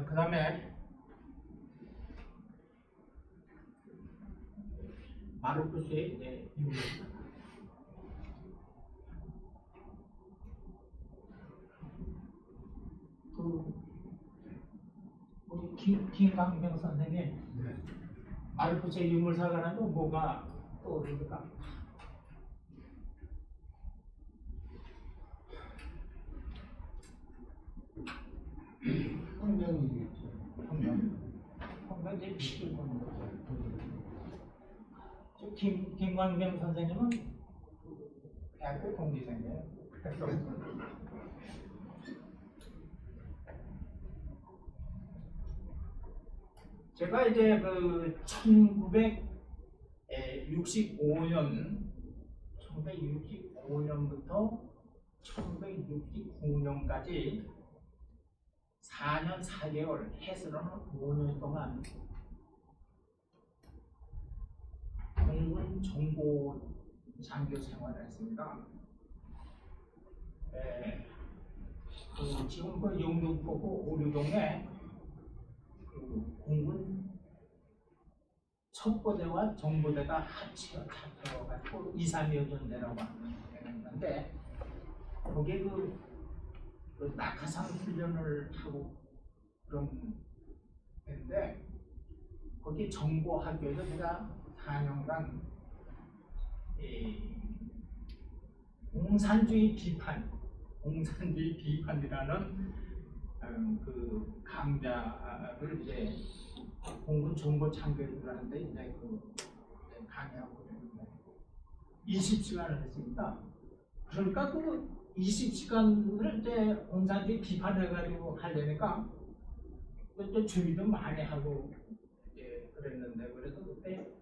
그 다음에 마르쿠스의 이제 유물입니다. 우리 김강병 선생님 마르쿠스의 유물사관하고 뭐가 떠오릅니까? 성경이겠죠. 성경 이제 비밀 보는 거죠. 김광명 선생님은 대학교 동기생이에요. 그래서 제가 이제 그 1965년부터 1969년까지 4년 4개월 해서는 5년 동안 공군 정보 장교 생활을 했습니다. 지금 그 영등포구 오류동에 그 공군 첩보대와 정보대가 합쳐가지고 2, 3여 전대라고 하는데 거기에 그 낙하산 훈련을 하고 그런 데인데 거기 정보학교에서 제가 4년간 공산주의 비판이라는 그 강좌를 이제 공군 정보 참교육이라는데 이제 그 강의하고 있는데 20시간을 했습니다. 그러니까 그 20시간을 이제 공산주의 비판해가지고 하려니까 또 준비도 많이 하고 그랬는데 그래서 그때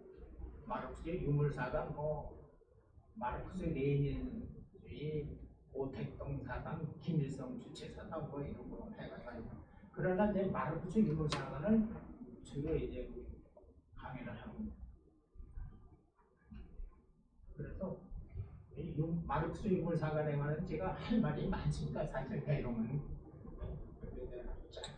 마르크스의 유물사상, 마르크스 레닌주의, 오택동 사상, 김일성 주체 사상 이런 거 해가지고 그러나 이제 마르크스 유물사상을 주로 이제 강의를 하고 그래서 마르크스 유물사관에 관한 제가 할 말이 많습니다. 사실 내용은 짧게.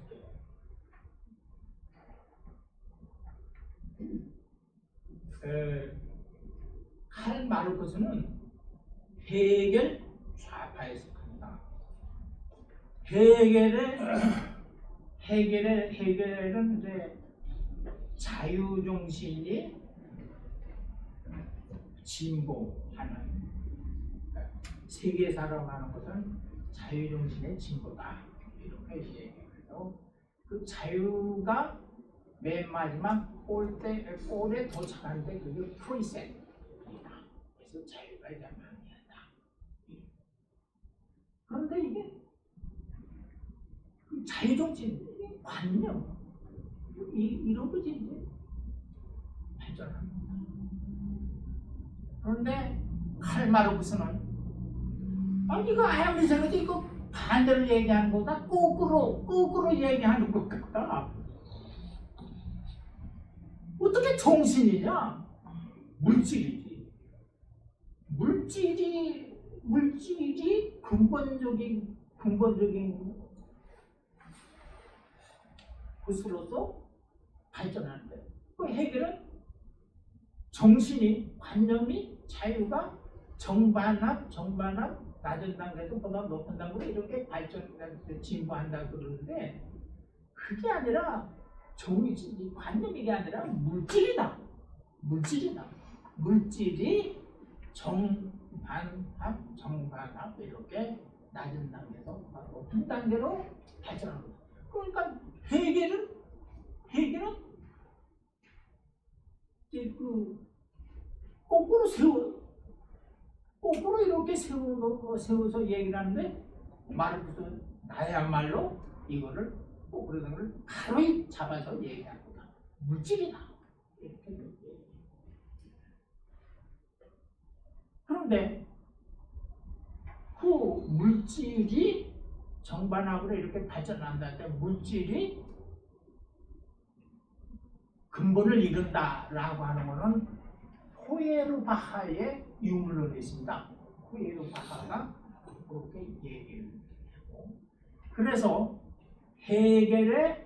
칼 마르크스는 헤겔 좌파에 속합니다. 헤겔은 이제 자유중심이 진보하는 세계사라고 하는 것은 자유중심의 진보다 이렇게 얘기해요. 그 자유가 맨 마지막 골에 도착하는데 그게 프리셋입니다. 그래서 자유가 이제 만미한다. 그런데 이게 그 자유중심 관념 이런 것이 이제 발전합니다. 그런데 칼 마르크스는 이거 아무리 생각해도 이거 반대로 얘기하는 거다 거꾸로 얘기하는 것 같다. 어떻게 정신이냐? 물질이 근본적인 근본적인 것으로서 발전하는데 그 해결은 정신이 관념이 자유가 정반합 낮은 단계도 보다 높은 단계로 이렇게 진보한다 그러는데 그게 아니라 정신 관념이 아니라 물질이다. 물질이 정반합 이렇게 낮은 단계에서 높은 단계로 발전하는 거다. 그러니까 해결은 이제 그 거꾸로 이렇게 세워서 얘기를 하는데 마르크스는 나야말로 이거를 거꾸로 된 걸 바로 잡아서 얘기하는 거다. 물질이다. 이렇게 얘기해요. 그런데 그 물질이 정반합으로 이렇게 발전한다 할 때 물질이 근본을 이룬다라고 하는 것은 호예르 바하의 유물론이 있습니다. 호예르 바하가 그렇게 얘기를 하고 그래서 해겔의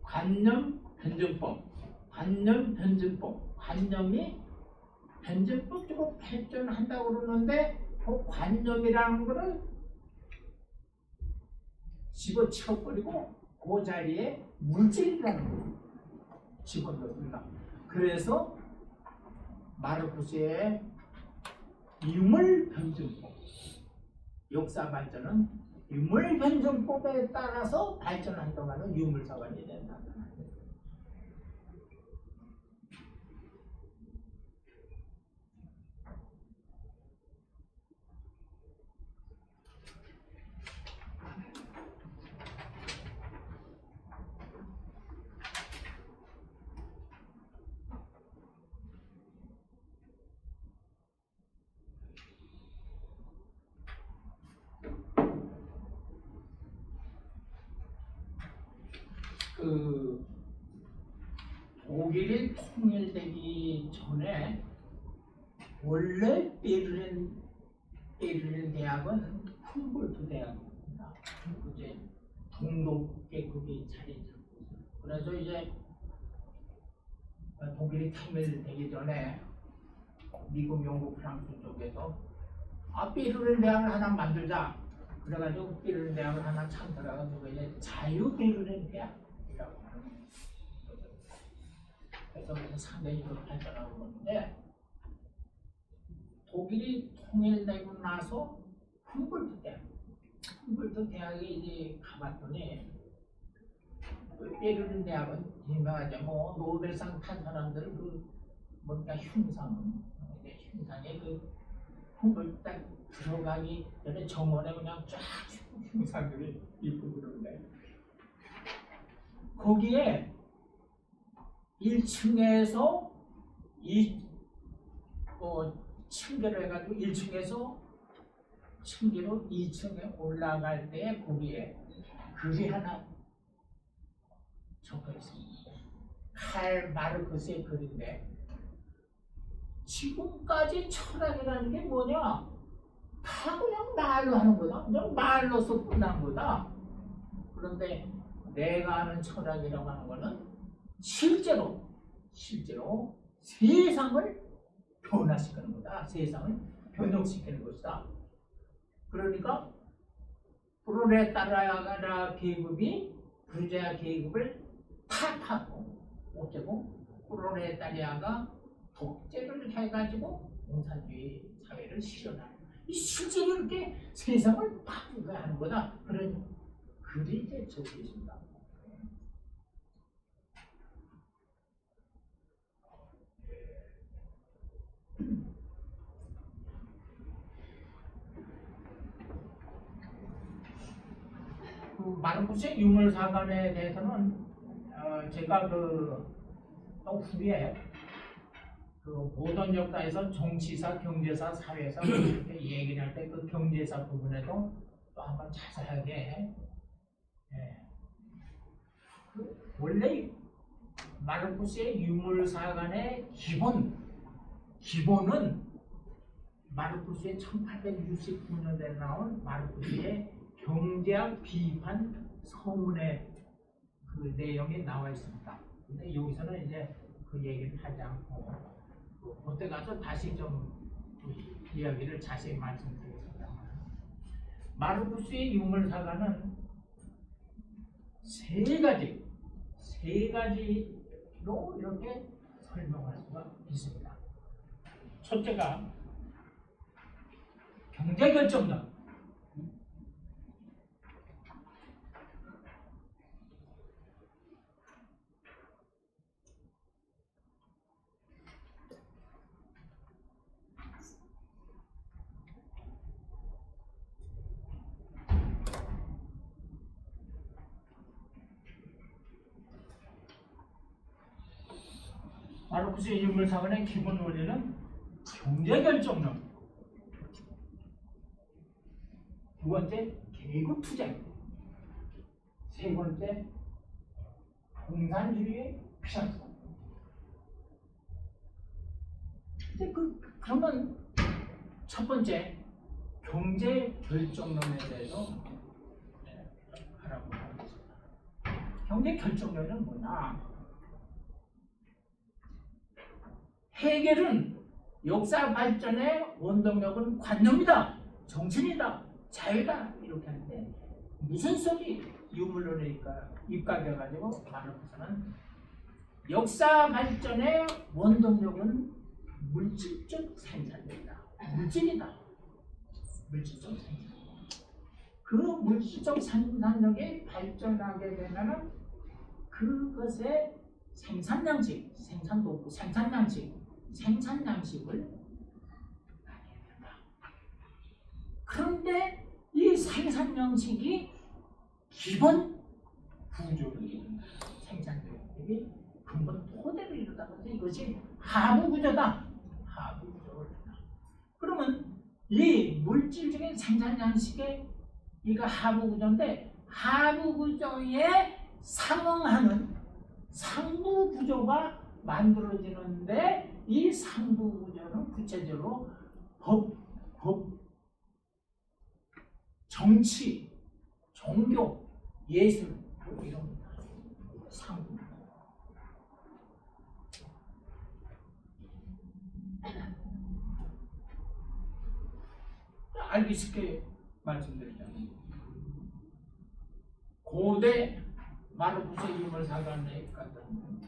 관념 변증법, 관념이 변증법 쪽으로 발전한다고 그러는데 그 관념이라는 것을 집어치워버리고 그 자리에 물질이라는 걸 집어넣습니다. 그래서 마르쿠스의 유물 변증법, 역사 발전은 유물 변증법에 따라서 발전한다는 유물사관이 된다. 그 독일이 통일되기 전에 원래 베를린 대학은 훔볼트 대학입니다. 이제 동독계 그게 자리 잡고 그래서 이제 독일이 통일되기 전에 미국, 영국, 프랑스 쪽에서 베를린 대학을 하나 만들자. 그래가지고 베를린 대학을 하나 창설해가지고 이제 자유 베를린 대학. 그래서 상당히 발전하고 있는데 독일이 통일되고 나서 훔볼트 대학에 이제 가봤더니 베를린 대학은 유명하죠. 뭐 노벨상 탄 사람들 그 뭔가 흉상에 그 훔볼트 딱 들어가기 전에 정원에 그냥 쫙 흉상들이 있고 그러는데 거기에 1층에서 층계로 해가지고 1층에서 층계로 2층에 올라갈 때 거기에 글이 하나 적혀 있습니다. 칼 마르크스의 글인데 지금까지 철학이라는 게 뭐냐? 다 그냥 말로 하는 거다. 그냥 말로서 끝난 거다. 그런데 내가 아는 철학이라고 하는 거는 실제로 세상을 변화시키는 거다. 세상을 변혁시키는 것이다. 그러니까 프롤레타리아 계급이 부르주아 계급을 타파하고 어쩌고 프롤레타리아가 독재를 해가지고 공산주의 사회를 실현하는 실제로 이렇게 세상을 바꾸게 하는 거다. 그런 글이 이제 적혀 있습니다. 그 마르쿠스의 유물사관에 대해서는 제가 또 후에 그 모던 역사에서 정치사, 경제사, 사회사 이렇게 얘기를 할 때 그 경제사 부분에도 또 한번 자세하게 원래 마르쿠스의 유물사관의 기본은 마르쿠스의 1869년에 나온 마르쿠스의 경제학 비판 서문의 그 내용이 나와 있습니다. 근데 여기서는 이제 그 얘기를 하지 않고 그때 가서 다시 좀 이야기를 자세히 말씀드리겠습니다. 마르쿠스의 유물사가는 세 가지로 이렇게 설명할 수가 있습니다. 첫째가 경제결정론. 마르쿠스의 유물사관의 기본 원리는 경제결정론. 두 번째, 계급투쟁. 세 번째, 공산주의의 필요성. 근데 그러면 첫 번째, 경제결정론에 대해서 알아보도록 하겠습니다. 경제결정론은 뭐냐? 해겔은 역사 발전의 원동력은 관념이다, 정신이다, 자유다 이렇게 하는데 무슨 소리 유물론에 입각해가지고 마르쿠스는 역사 발전의 원동력은 물질적 생산력이다, 물질이다, 물질적 생산. 그 물질적 생산력이 발전하게 되면은 그것의 생산 양식, 생산도구, 생산 양식을 나눠야 된다. 그런데 이 생산 양식이 기본 구조를 이룬다. 생산 양식이 근본 토대를 이루다 보니 이것이 하부 구조다. 하부 구조를 이룬다. 그러면 이 물질적인 생산 양식의 이가 하부 구조인데 하부 구조에 상응하는 상부 구조가 만들어지는데 이 상부 구조는 구체적으로 법, 정치, 종교, 예술 이런 상부. 알기 쉽게 말씀드리자면 고대 마르쿠스의 유물사관에 같은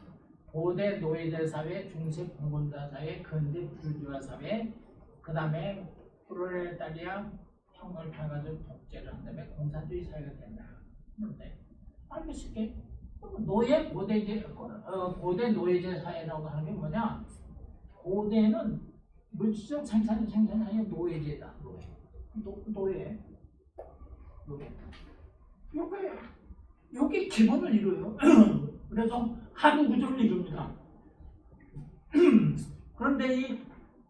고대 노예제 사회, 중세 공군자 사회, 근대 부르주아 사회, 그 다음에 프롤레타리아 혁명을 펴가지고 독재를 한 다음에 공산주의 사회가 된다. 그런데 알기 쉽게 고대 노예제 사회라고 하는 게 뭐냐? 고대는 물질적 생산이 노예제다. 노예. 요게 기본을 이루어요. 그래서 하부 구조를 이룹니다. 그런데 이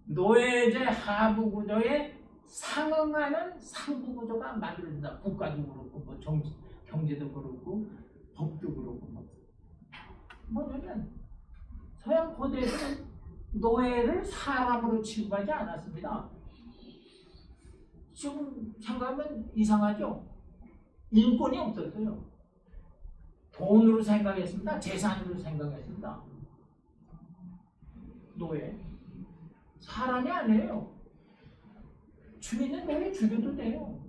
노예제 하부 구조에 상응하는 상부 구조가 만들어진다. 국가도 그렇고, 뭐 경제도 그렇고, 법도 그렇고. 뭐냐면 서양 고대에서는 노예를 사람으로 취급하지 않았습니다. 지금 생각하면 이상하죠? 인권이 없었어요. 돈으로 생각했습니다. 재산으로 생각했습니다. 노예. 사람이 아니에요. 주인은 노예 죽여도 돼요.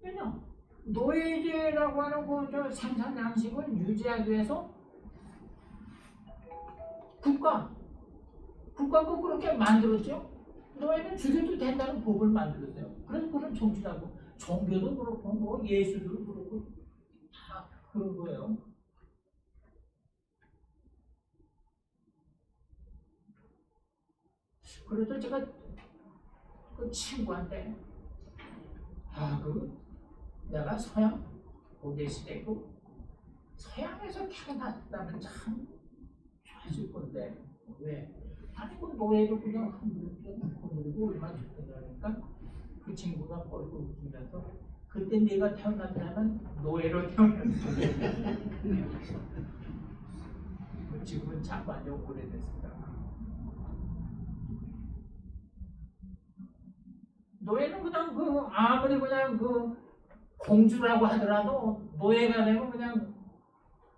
왜냐? 노예제라고 하는 그 생산 양식을 유지하기 위해서 국가가 그렇게 만들었죠. 노예는 죽여도 된다는 법을 만들었어요. 그래서 그런 정치라고 종교도 그렇고 뭐 예술도 그렇고 다 그런 거예요. 그래서 제가 그 친구한테 내가 서양 고대 시대고 서양에서 태어났다면 참 좋았을 건데 왜? 아니 그 노예를 그냥 보내고 얼마나 좋겠냐니까 그 친구가 뻘고 웃으면서 그때 네가 태어났다면 노예로 태어났어. 지금은 참 많이 오래됐습니다. 노예는 그냥 그 아무리 그냥 그 공주라고 하더라도 노예가 되면 그냥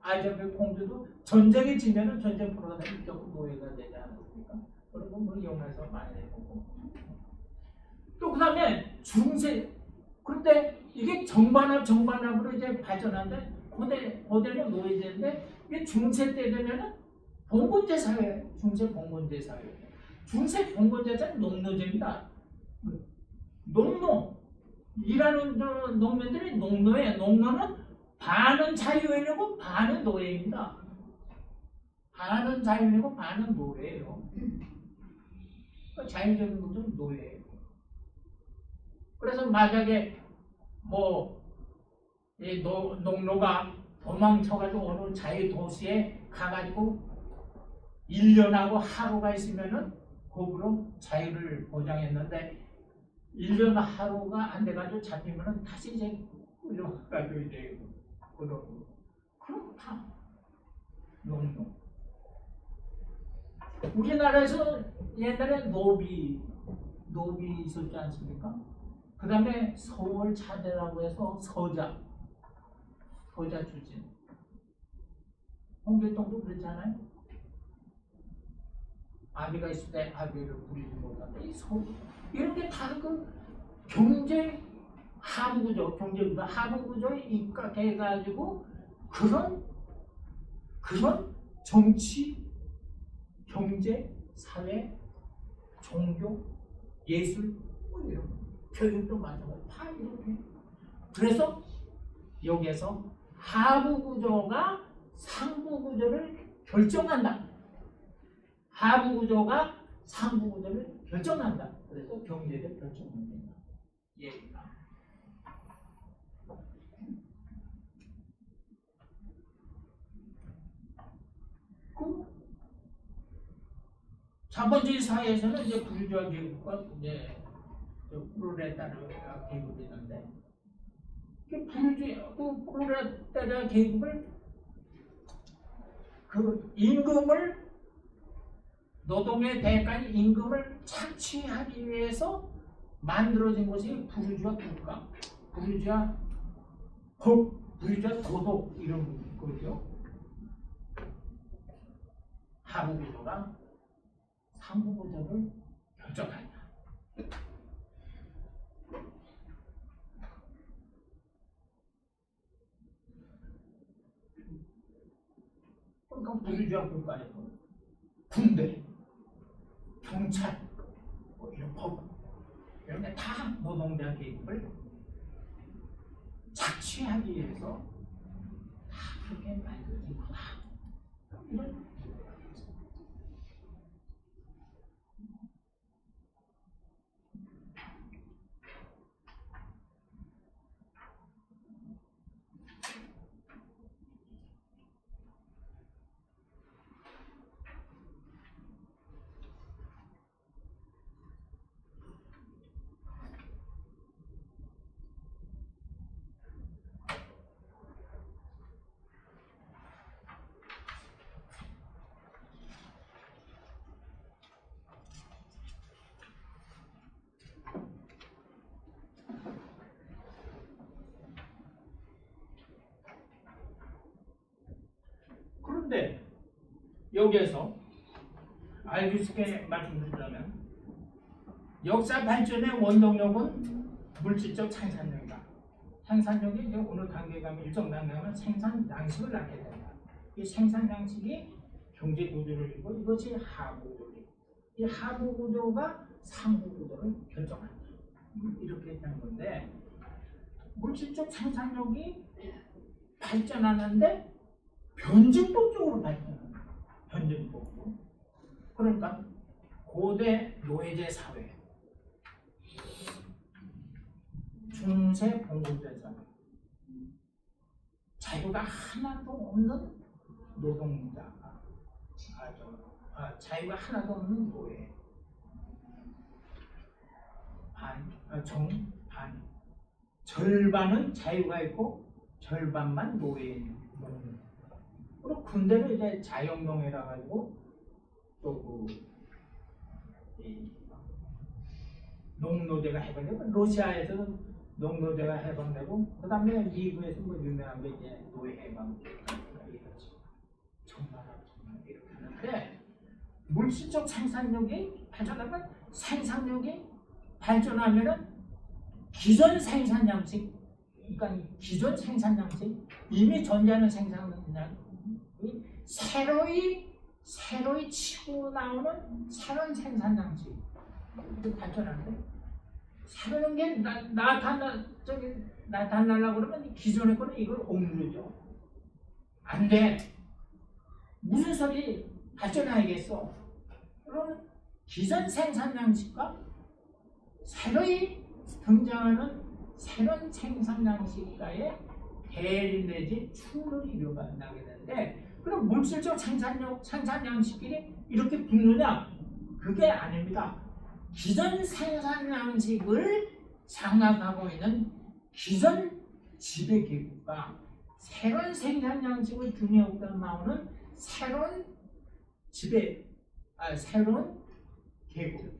아이전의 공주도 전쟁에 지면은 전쟁 프로가 되면 노예가 되지 않았습니까? 그리고 뭐 영화에서 많이 해보고 또 그다음에 중세 그런데 이게 정반합으로 이제 발전하는데 고대는 노예제인데 이게 중세 때 되면은 봉건제 사회, 중세 봉건제 사회. 중세 봉건제는 농노제입니다. 농노 일하는 농민들이 농노에 농노는 반은 자유인이고 반은 노예입니다. 반은 자유인이고 반은 노예예요. 자유적인 분들은 노예예요. 그래서 만약에 뭐 이 농노가 도망쳐가지고 어느 자유 도시에 가가지고 1년하고 하루가 있으면은 거꾸로 자유를 보장했는데 1년 하루가 안 돼가지고 잡히면은 다시 이제 끌려가지고 이제 그럼 다 농노. 우리나라에서 옛날에 노비 있었지 않습니까? 그 다음에 서울 차대라고 해서 서자 출신. 홍길동도 그렇잖아요. 아비가 있을 때 아비를 부리지 못한다. 이런 게 다 그 경제 하부구조에 입각해가지고 그런 정치, 경제, 사회, 종교, 예술 뭐 이런 교육도 마찬가지로 다 이렇게. 그래서 여기에서 하부구조가 상부구조를 결정한다. 하부구조가 상부구조를 결정한다. 그래서 경제적 결정입니다. 예. 그 자본주의 사회에서는 이제 부르주아 계급과 이제 프롤레타르 계급이 있는데 그 프롤레타르 계급을 그 임금을 노동의 대가인 임금을 착취하기 위해서 만들어진 것이 부르주아 국가, 부르주아 법, 부르주아 도덕 이런 거죠. 하부구조가 상부구조를 결정한다. 그러니까 부르주아 국가에서 군대, 경찰, 뭐 이런 법 이런 게 다 노동자 계급을 착취하기 위해서 다 그렇게 만들어진 거다. 이런 그런데 여기에서 알기 쉽게 말씀드리자면 역사 발전의 원동력은 물질적 생산력이다. 생산력이 이제 어느 단계에 가면 일정 단계에 가면 생산 양식을 낳게 된다. 이 생산 양식이 경제 구조를 이루고 이것이 하부 구조입니다. 이 하부 구조가 상부 구조를 결정한다. 이렇게 되는 건데 물질적 생산력이 발전하는데 변증법 쪽으로 발전합니다. 변증법. 그러니까 고대 노예제 사회, 중세 봉건제 사회, 자유가 하나도 없는 노동자가 자유가 하나도 없는 노예, 반, 절반은 자유가 있고 절반만 노예인. 그리고 군대는 이제 자영농이라 가지고 또 농노제가 해방되고 러시아에서는 농노제가 해방되고 그다음에 미국에서 뭐 유명한 게 이제 노예 해방 이거지. 정말 이렇게 하는데 물질적 생산력이 발전하면 생산력이 발전하면은 기존 생산 양식, 그러니까 기존 생산 양식 이미 존재하는 생산 양식이 새로이 치고 나오는 새로운 생산 양식 발전하는데 새로운 게 나타나려고 그러면 기존의 거는 이걸 억누르죠. 안 돼. 무슨 소리 발전해야겠어. 그럼 기존 생산 양식과 새로이 등장하는 새로운 생산 양식과의 대립 내지 충돌이 일어나게 되는데 그럼 물질적 생산 양식끼리 이렇게 붙느냐? 그게 아닙니다. 기존 생산 양식을 장악하고 있는 기존 지배계급과 새로운 생산 양식을 등에 업다 나오는 새로운 새로운 계급.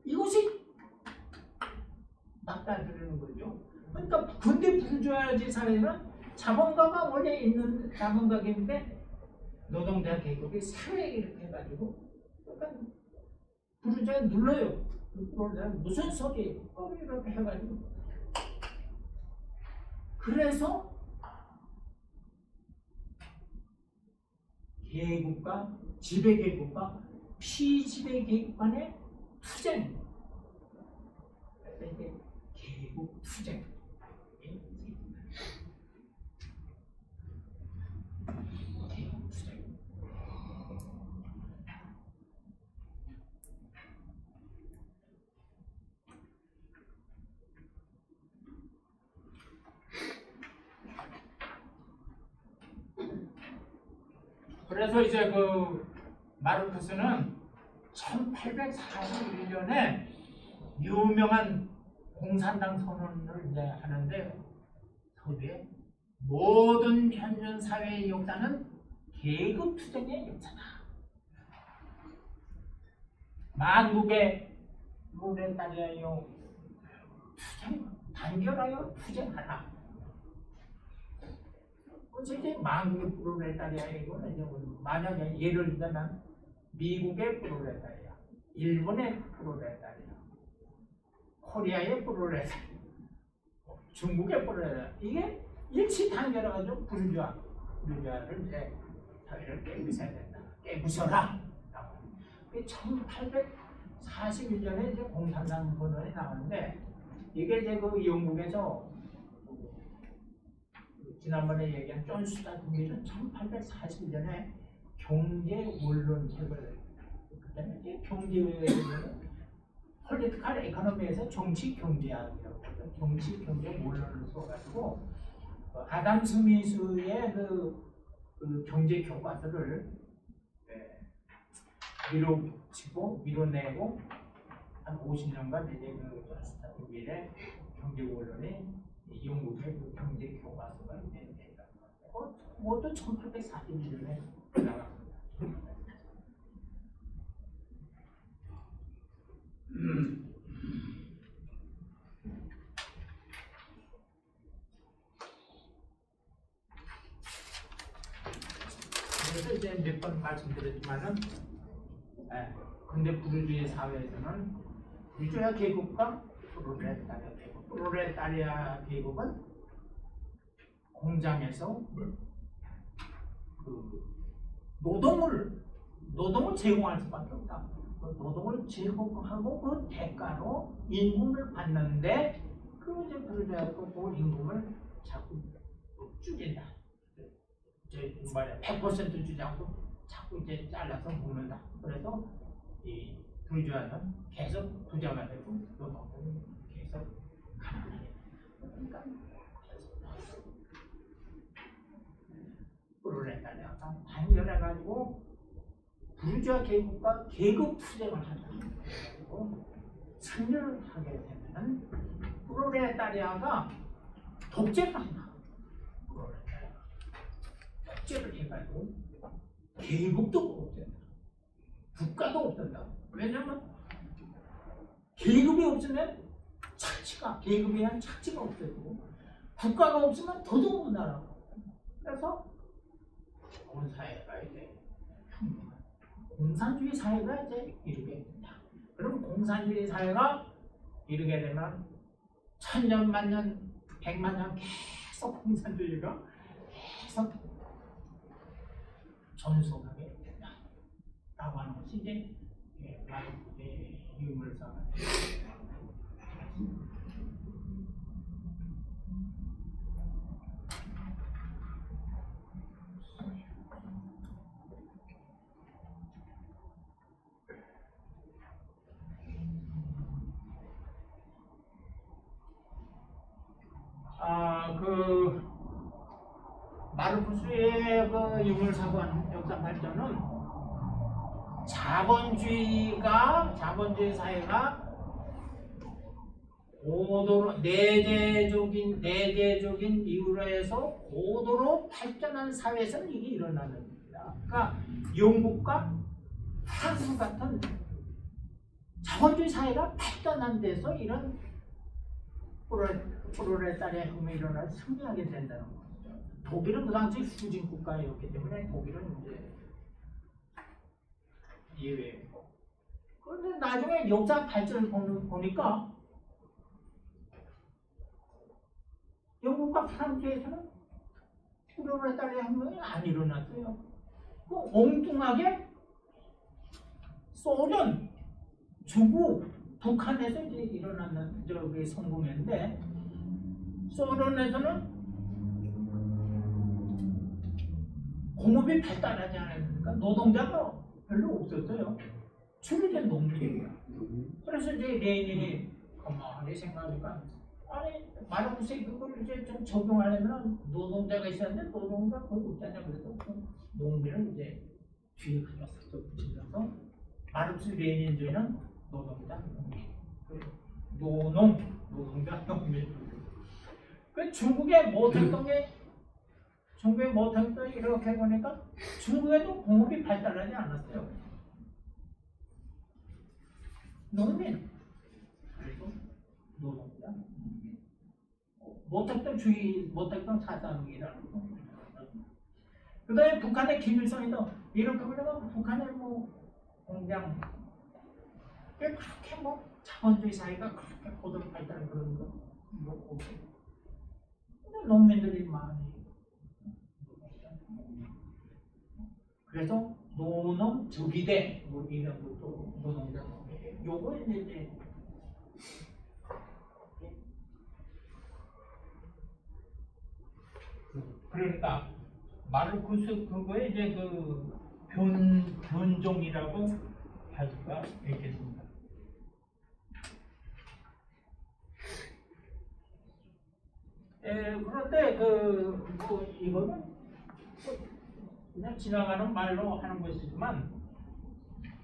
이것이 맞닥뜨리는 거죠. 그러니까 근대 부르주아지 사회는 자본가가 원래 있는 자본가인데 노동자 계급이 사회에 이렇게 해가지고 그러니까 부르주아 눌러요. 무슨 소리예요? 이렇게 해가지고 그래서 계급과 지배 계급과 피지배 계급 간의 투쟁. 이게 계급 투쟁. 계급 투쟁. 그래서 이제 그 마르크스는 1841년에 유명한 공산당 선언을 이제 하는데 서두에 모든 현존 사회의 역사는 계급 투쟁의 역사다. 만국의 프롤레타리아여 투쟁 단결하여 투쟁하라. 이제 만국의 프롤레타리아이고는 이제 만약에 예를 들자면 미국의 프롤레타리아, 일본의 프롤레타리아, 코리아의 프롤레타리아, 중국의 프롤레타리아 이게 일치 단결해가지고 부르주아를 이제 사회를 깨부숴야 된다. 깨부숴라. 1841년에 이제 공산당 선언이 나왔는데 이게 이제 그 영국에서 지난번에 얘기한 존 스타트 밀은 1841년에 경제 원론책을 그다음에 이제 경제는 폴리티컬 에코노미에서 정치 경제학이라고 해요. 정치 경제 원론을 써가지고 아담 스미스의 그 경제 교과서를 밀어내고 한 50년간 이제 그 존 스타트 밀의 경제 원론이 영국의 그 경제 교과서가 이제 그것도 1841년에 나왔습니다. 그래서 이제 몇 번 말씀드렸지만은 근대 부르주의 사회에서는 부르주아 계급과 프롤레타리아 계급, 프롤레타리아 계급은 공장에서 그 노동을 제공할 수밖에 없다. 그 노동을 제공하고 그 대가로 임금을 받는데 그 이제 부르주아가 그 임금을 자꾸 줄인다. 이제 말이야 100% 주지 않고 자꾸 이제 잘라서 먹는다. 그래서 이 부르주아는 계속 부자가 되고 노동자는 계속 가난하게. 그러니까 프롤레타리아가 단결해가지고 부르주아 계급과 계급 투쟁을 한다. 그리고 승리를 하게 되면 프롤레타리아가 독재를 한다. 독재를 해가지고 계급도 없앤다. 국가도 없앤다. 왜냐하면 계급이 없으면 계급에 대한 착취가 없어지고, 국가가 없으면 더더군다나. 그래서 온 사회가 이제 평등한 공산주의 사회가 이제 이르게 된다. 그럼 공산주의 사회가 이르게 되면 천년 만년 백만년 계속 공산주의가 계속 전속하게 된다라고 하는 것이 이제 마르크스의 유물상. 마르크스의 그 유물사관 역사 발전은 자본주의 사회가 고도로 내재적인 이유로 해서 고도로 발전한 사회에서는 이게 일어나는 겁니다. 그러니까 영국과 프랑스 같은 자본주의 사회가 발전한 데서 이런 프로레타리아 혁명이 일어나 승리하게 된다는 거죠. 독일은 그 당시 후진 국가였기 때문에 독일은 이제 예외고. 그런데 나중에 역사 발전을 보니까 영국과 프랑스에서는 프로레타리아 혁명이 안 일어났어요. 그 엉뚱하게 소련, 중국, 북한에서 이제 일어나는 저기 성공했는데, 소련에서는 공업이 발달하지 않았으니까 노동자가 별로 없었어요. 주로 이제 농민이에요. 그래서 이제 레닌이 가만히 생각하니까, 아니 마르크스에 그걸 이제 좀 적용하려면 노동자가 있었는데 노동자가 거의 없잖아요. 그래서 농민을 이제 뒤에 가져서 붙이면서 마르크스 레닌주의는 노동자, 노동자, 농민. 그 중국에 못했던 게 이렇게 보니까 중국에도 공업이 발달하지 않았어요. 농민, 그리고 노동자, 못했던 사상이라는 거. 그 다음에 북한의 김일성이도 이렇게 보면 북한의 뭐 공장, 그렇게 뭐 자본주의 사회가 그렇게 고도로 발달한 그런 거 없고, 근데 농민들이 많이. 그래서 노농 주비대 뭐 이런 것도 노동자 요거 이제 그러니까 마르크스 그거에 이제 그 변종이라고 할 수가 있겠습니다. 그런데 뭐 이거는 그냥 지나가는 말로 하는 것이지만,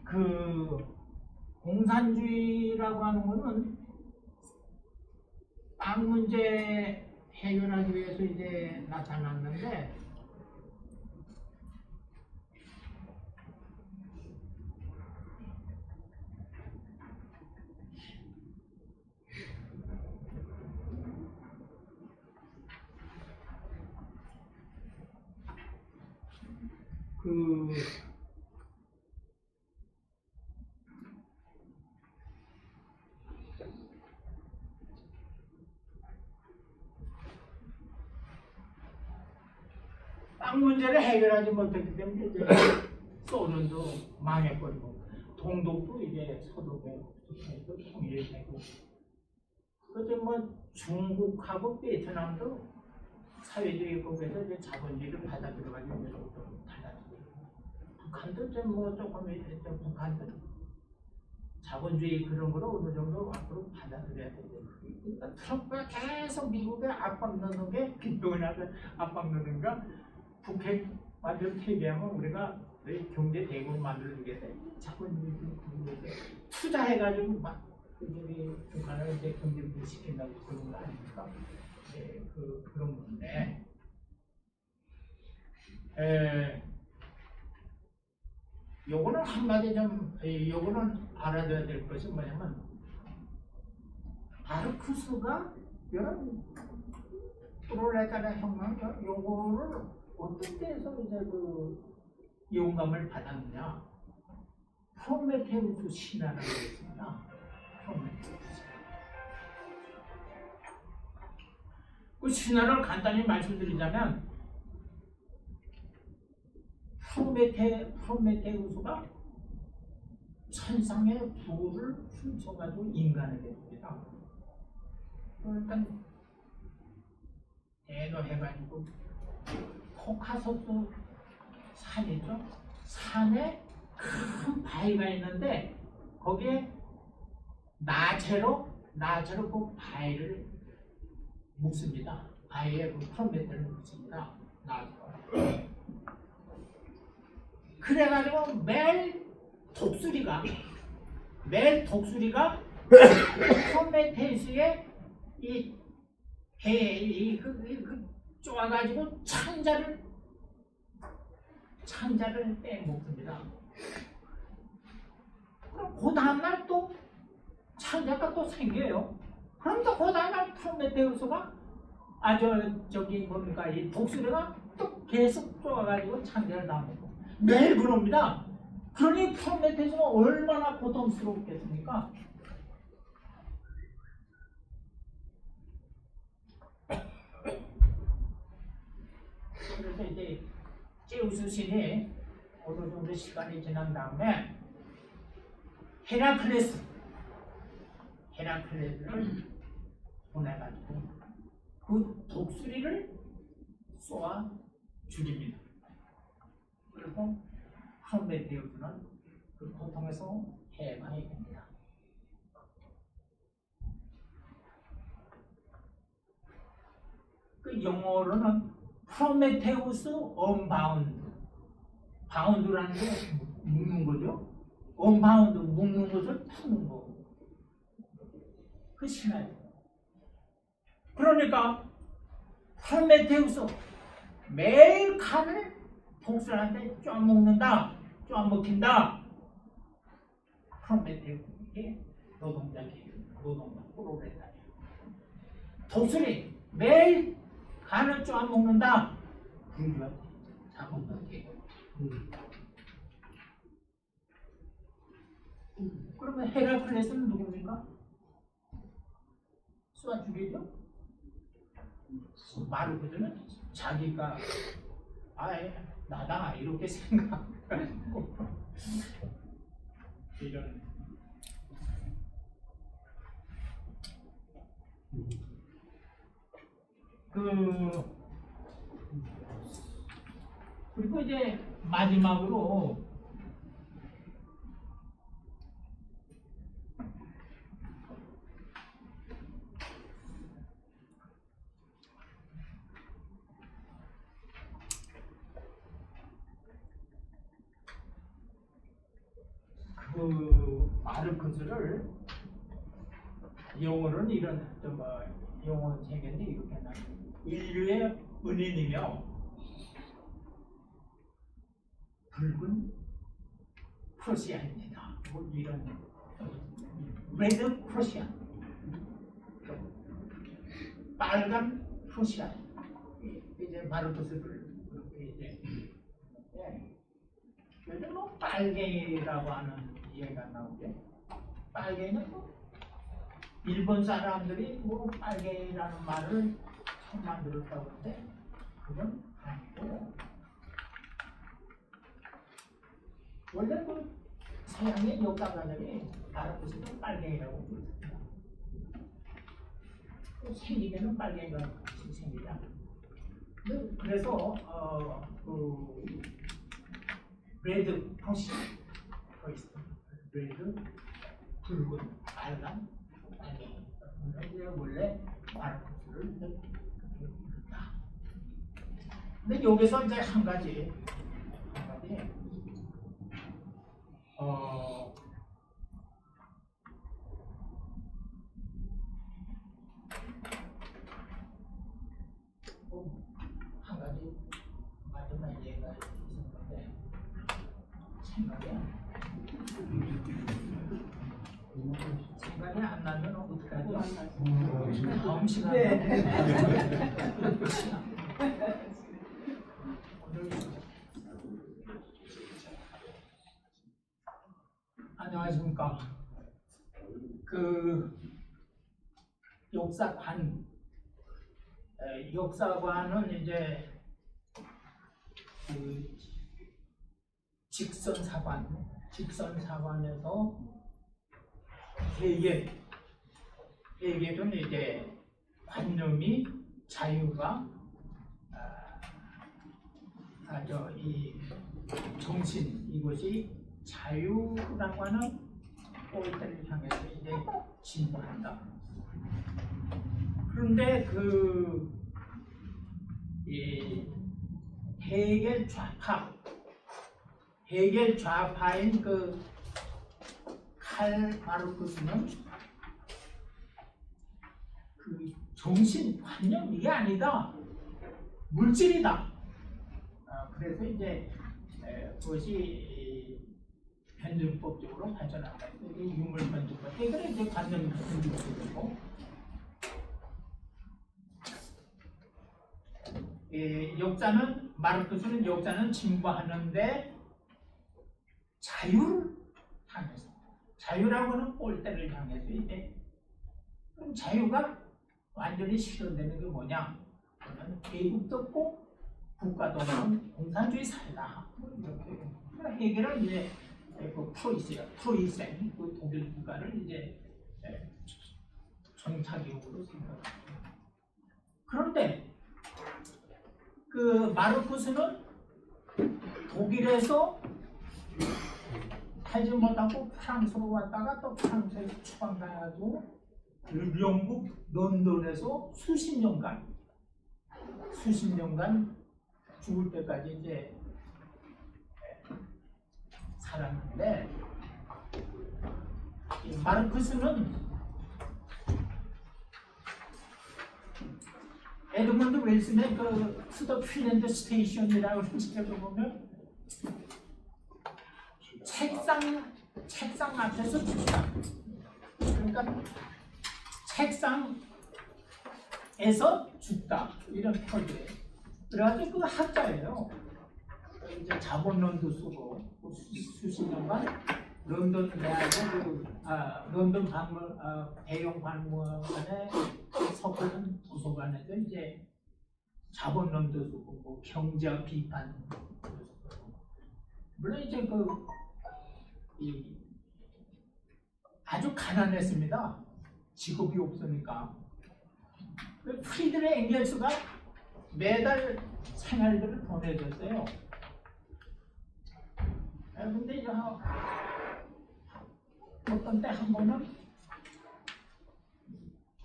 그 공산주의라고 하는 것은 땅 문제 해결하기 위해서 이제 나타났는데, 땅 문제를 해결하지 못했기 때문에 이제 소련도 망해버리고, 동독도 이제 서독에 통일이 되고, 그때 뭐 중국하고 베트남도 사회주의 국에서 이제 자본주의를 받아들여가지고 좀 달라지고, 북한도 좀 뭐 조금 이제 북한도 자본주의 그런 거로 어느 정도 앞으로 받아들여야 되죠. 그러니까 트럼프가 계속 미국에 압박 넣는 게 김정은한테 압박 넣는가, 북핵 완전 폐기하면 우리가 너희 경제 대국을 만들어주겠다. 자본주의 투자해가지고 막 북한을 이제 경제부를 시킨다고 그런 거 아닙니까? 그런 건데. 요거는 한마디 요거는 알아둬야 될 것이 뭐냐면, 마르크스가 이런 프롤레타리아 혁명 요거를 어떤 때에서 이제 그 영감을 받았느냐? 프로메테우스 신화라고 있습니다. 프로메테우스. 그 신화를 간단히 말씀드리자면 프로메테우스가 천상의 불을 훔쳐가지고 인간에게 줍니다. 일단 대노해가지고 코카소스 산이죠. 산에 큰 바위가 있는데 거기에 나체로 그 바위를 묶습니다. 바위에 그 프로메테를 묶습니다. 나체로. 그래가지고 매일 독수리가 프로메테우스의 이 배에 쪼아가지고 창자를 빼먹습니다. 그럼 그 다음날 또 창자가 또 생겨요. 그럼 또 그 다음날 프로메테우스가 저기 뭡니까 이 독수리가 또 계속 쪼아가지고 창자를 다 먹고 매일 그럽니다. 그러니 프로메테우스가 얼마나 고통스럽겠습니까? 그래서 이제 제우스 신이 어느 정도 시간이 지난 다음에 헤라클레스를 보내가지고 그 독수리를 쏘아 죽입니다. 그래서 프로메테우스는 그 고통에서 해방이 됩니다. 그 영어로는 프로메테우스 언바운드, 바운드라는 게 묶는 거죠. 언바운드 묶는 것을 푸는 거. 그 신화예요. 그러니까 프로메테우스 매일 칼을 독수리한테 쪼아먹는다, 쪼아먹힌다. 프로메테우스의 노동자 프롤레타리아. 독수리 매일 간을 쪼아먹는다. 불교한테 자본한테. 그러면 헤라클레스는 누굽니까? 쏘아 죽이죠? 마르크스는 자기가 아예 나다 이렇게 생각하고 이런 그리고 이제 마지막으로 그 마르크스를 영어로는 이런 영어 책인데 이렇게 나 인류의 은인이며 붉은 프로시아입니다. 뭐 이런 레드 프로시아, 빨간 프로시아. 이제 마르크스를 그렇게 이제 요즘 뭐 빨갱이라고 하는 얘기가 나오죠. 빨갱이는 뭐 일본 사람들이 뭐 빨갱이라는 말을 처음 만들었다고 하는데 그건 아니고 원래 그 서양의 역사가들이 마르크스를 빨갱이라고 부릅니다. 생기면은 빨갱이가 생기자. 그래서 그 레드 프로시아 레드 붉은 빨간 빨갱이 원래 마르크스를 부른다. 근데 여기서 이제 한 가지 한 가지 마지막 얘기가 있었는데 생각이 안 나면 어떡하죠? 다음 시간에 안녕하십니까. 그 역사관은 이제 그 직선사관에서 해결은 이제 관념이 자유가 이 정신 이것이 자유라고 하는 꼴대를 향해서 이제 진보한다. 그런데 이 해겔 좌파인 칼 마르크스는 그 정신 관념 이게 아니다, 물질이다. 그래서 이제 그것이 변증법적으로 발전한다. 이게 유물 변증법. 해결은 이제 관념 변증법이고, 역사는 마르크스는 역사는 진보하는데 자유를 향해서, 자유라고 하는 꼴대를 향해서 이제 그럼 자유가 완전히 실현되는 게 뭐냐? 그러면 계급도 없고 국가도 없는 공산주의 사회다. 이렇게 해결은 이제 그 프로이센 그 독일 국가를 이제 정착용으로 생각합니다. 그런데 그 마르크스는 독일에서 살지 못하고 프랑스로 왔다가 또 프랑스에서 추방당하고 영국 런던에서 수십 년간 죽을 때까지 이제 살았는데, 이 마르크스는 에드먼드 윌슨의 그 투더 핀랜드 스테이션이라고 하는 책을 보면 책상 앞에서 죽다. 그러니까 책상에서 죽다 이런 표현이에요. 그래가지고 그 학자예요. 이제 자본론도 쓰고 수십 년간 런던 대학의 런던 대형 박물관에 석관 도서관에서 이제 자본론도 쓰고 뭐 경제 비판, 물론 이제 아주 가난했습니다. 직업이 없으니까. 프리드리히 엥겔스가 매달 생활비를 보내줬어요. 근데 이제 어떤 때 한 번은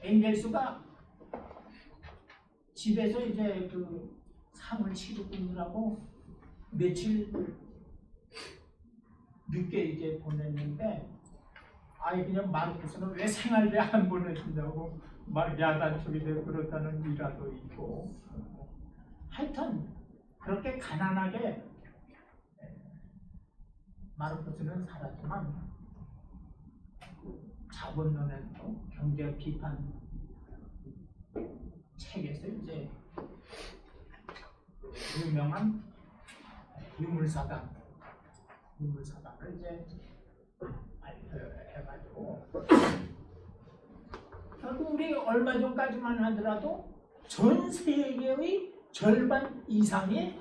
엥겔스가 집에서 이제 그 상을 치르느라고 며칠 늦게 이제 보냈는데, 그냥 마르크스는 왜 생활비 안 보내준다고 막 야단치게 되고 그렇다는 일화도 있고, 하여튼 그렇게 가난하게 마르크스는 살았지만 자본론에서 경제 비판 책에서 이제 유명한 유물사당을 이제 발표해가지고, 결국 우리 얼마 전까지만 하더라도 전 세계의 절반 이상이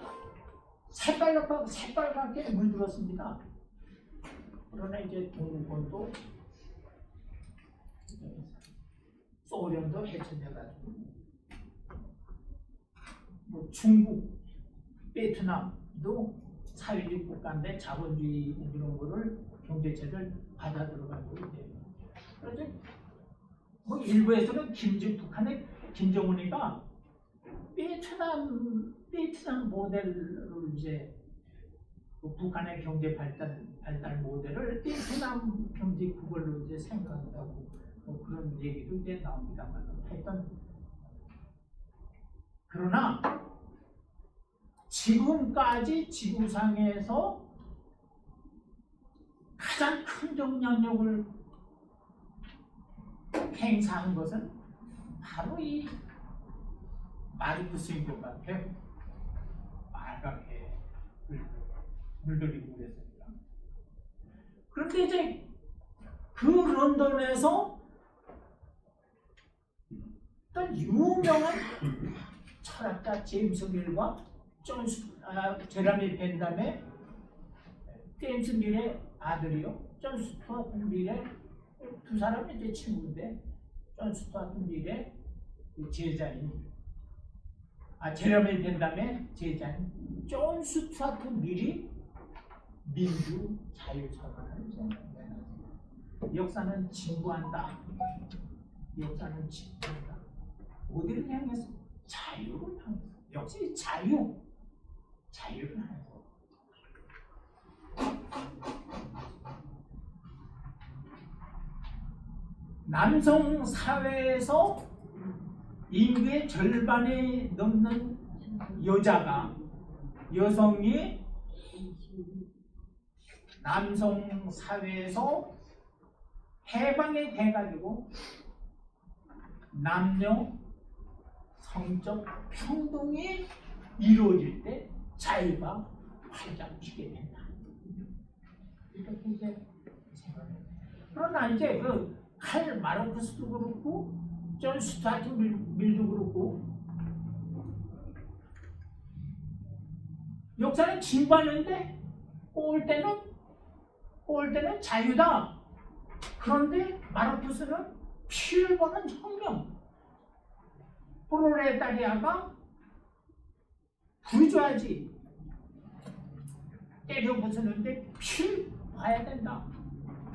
새빨갛게 물들었습니다. 그러나 이제 동구권도 소련도 해체돼가지고, 뭐 중국, 베트남도 사회주의 국가인데 자본주의 이런 거를 경제체를 받아 들어가고 이제, 그래서 뭐 일부에서는 북한의 김정은이가 베트남 모델을 이제 북한의 경제 발달 모델을 베트남 경제 그걸로 이제 생각한다고 뭐 그런 얘기도 이제 나옵니다만, 하여튼 그러나 지금까지 지구상에서 가장 큰 영향력을 행사한 것은 바로 이 마르크스 인격한테 빨갛게 물들이고 그랬습니다. 그런데 이제 그 런던에서 어떤 유명한 철학자 제임스 밀과 제라미 벤담의 제임스 밀의 아들이요, 존 스튜어트 밀의 두 사람이 이제 친구인데 존 스튜어트 밀의 제자인 제라미 벤담의 제자인 존 스튜어트 밀이 민주 자유사관을 내놨습니다. 역사는 진보한다. 역사는 진보한다. 어디를 향해서? 자유를 향해서. 역시 자유를 향해서. 남성 사회에서 인구의 절반이 넘는 여성이 남성 사회에서 해방이 돼가지고 남녀 성적 평등이 이루어질 때 자유가 활짝 피게 된다. 이렇게 이제 생각해요. 그러나 이제 그 칼 마르크스도 그렇고 존 스튜어트 밀도 그렇고 역사는 진보하는데 올 때는 자유다. 그런데 마르크스는 피를 보는 혁명, 프롤레타리아가 부르주아지 때려 부수는데 피를 봐야 된다.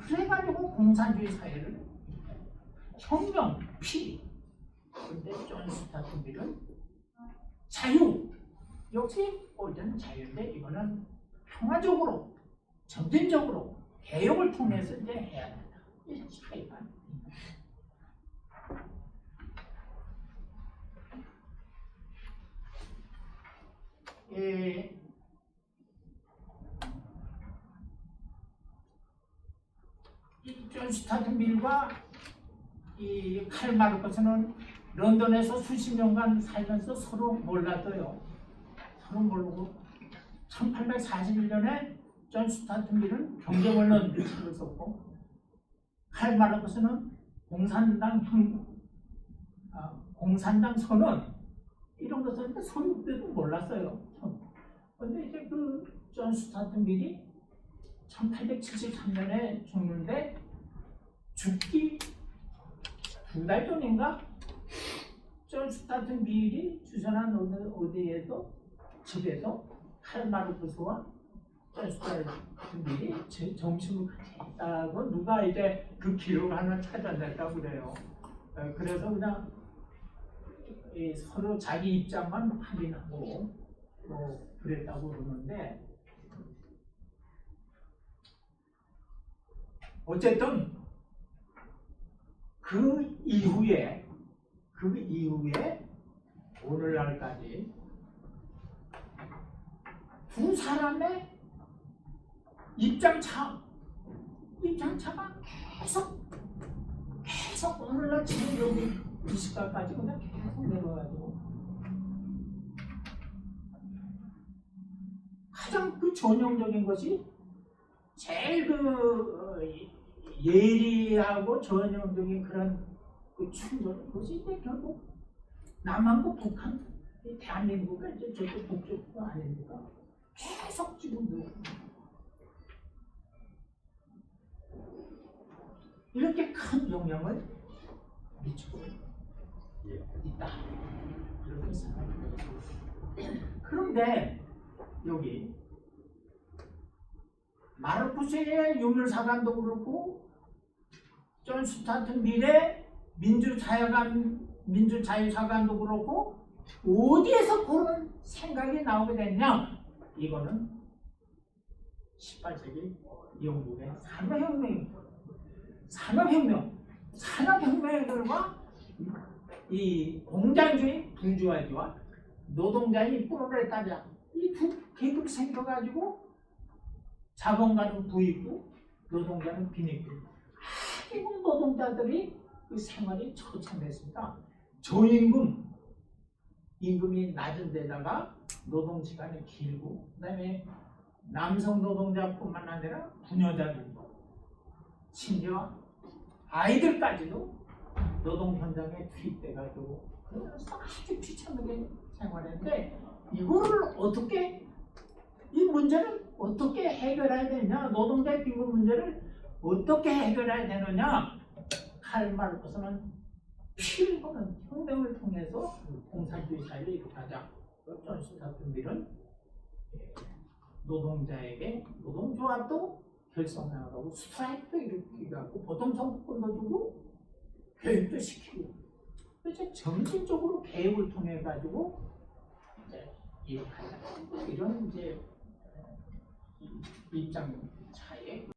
그래가지고 공산주의 사회를 혁명, 피. 그런데 존 스튜어트 밀은 자유. 역시 올 때는 자유인데 이거는 평화적으로, 점진적으로 개혁을 통해서 이제 해야 된다. 이 차이가. 이 존 스튜어트 밀과 이 칼 마르크스는 런던에서 수십 년간 살면서 서로 몰랐어요. 서로 모르고 1841년에 존 스튜어트 밀은 경제원론을 썼고 칼 마르크스는 공산당 선언 이런 것을 썼는데 서로 때도 몰랐어요. 그런데 이제 그 존 스튜어트 밀이 1873년에 죽는데 죽기 2달 전인가 존 스튜어트 밀이 주선한 어디에서 집에서 칼 마르크스와 존 스튜어트 밀이 점심을 같이 했다고 누가 이제 그 기록 하나 찾아냈다고 그래요. 그래서 그냥 서로 자기 입장만 확인하고 그랬다고 그러는데 어쨌든 그 이후에 오늘날까지 두 사람의 입장차가 계속 오늘날 지금 여기 이 시간까지 그냥 계속 내려가지고 가장 그 전형적인 것이 제일 예리하고 전형적인 그런 그 충돌 것이 이제 결국 남한과 북한, 대한민국은 이제 저쪽 북쪽도 아닙니까? 계속 지금 이렇게 큰 영향을 미치고 있다. 이렇게 생각합니다. 그런데 여기 마르크스의 유물사관도 그렇고 존 스튜어트 밀의 민주자유사관도 그렇고 어디에서 그런 생각이 나오게 됐냐? 이거는 18세기 영국의 산업혁명의 결과 이 공장주의 부주아지와 노동자의 프롤레타리아 이 두 계급이 생겨가지고 자본가는 부익부, 노동자는 빈익부. 한국 노동자들이 그 생활이 처참했습니다. 저임금, 임금이 낮은 데다가 노동 시간이 길고, 그다음에 남성 노동자뿐만 아니라 부녀자들도, 심지어 아이들까지도 노동 현장에 투입돼가지고 그래서 아주 비참하게 생활했는데, 이거를 어떻게, 이 문제를 어떻게 해결해야 되냐, 노동자 빈곤 문제를 어떻게 해결해야 되느냐 할 말로서는 피를 보는 혁명을 통해서 공산주의 사회를 이룩하자. 존 스타트 밀은 노동자에게 노동조합도 결성하고 스트라이크도 일으키게 하고 보통 성과권도 주고 교육도 시키고, 그래서 점진적으로 개혁을 통해 가지고 이제 이룩하자, 이런 이제 입장 차이.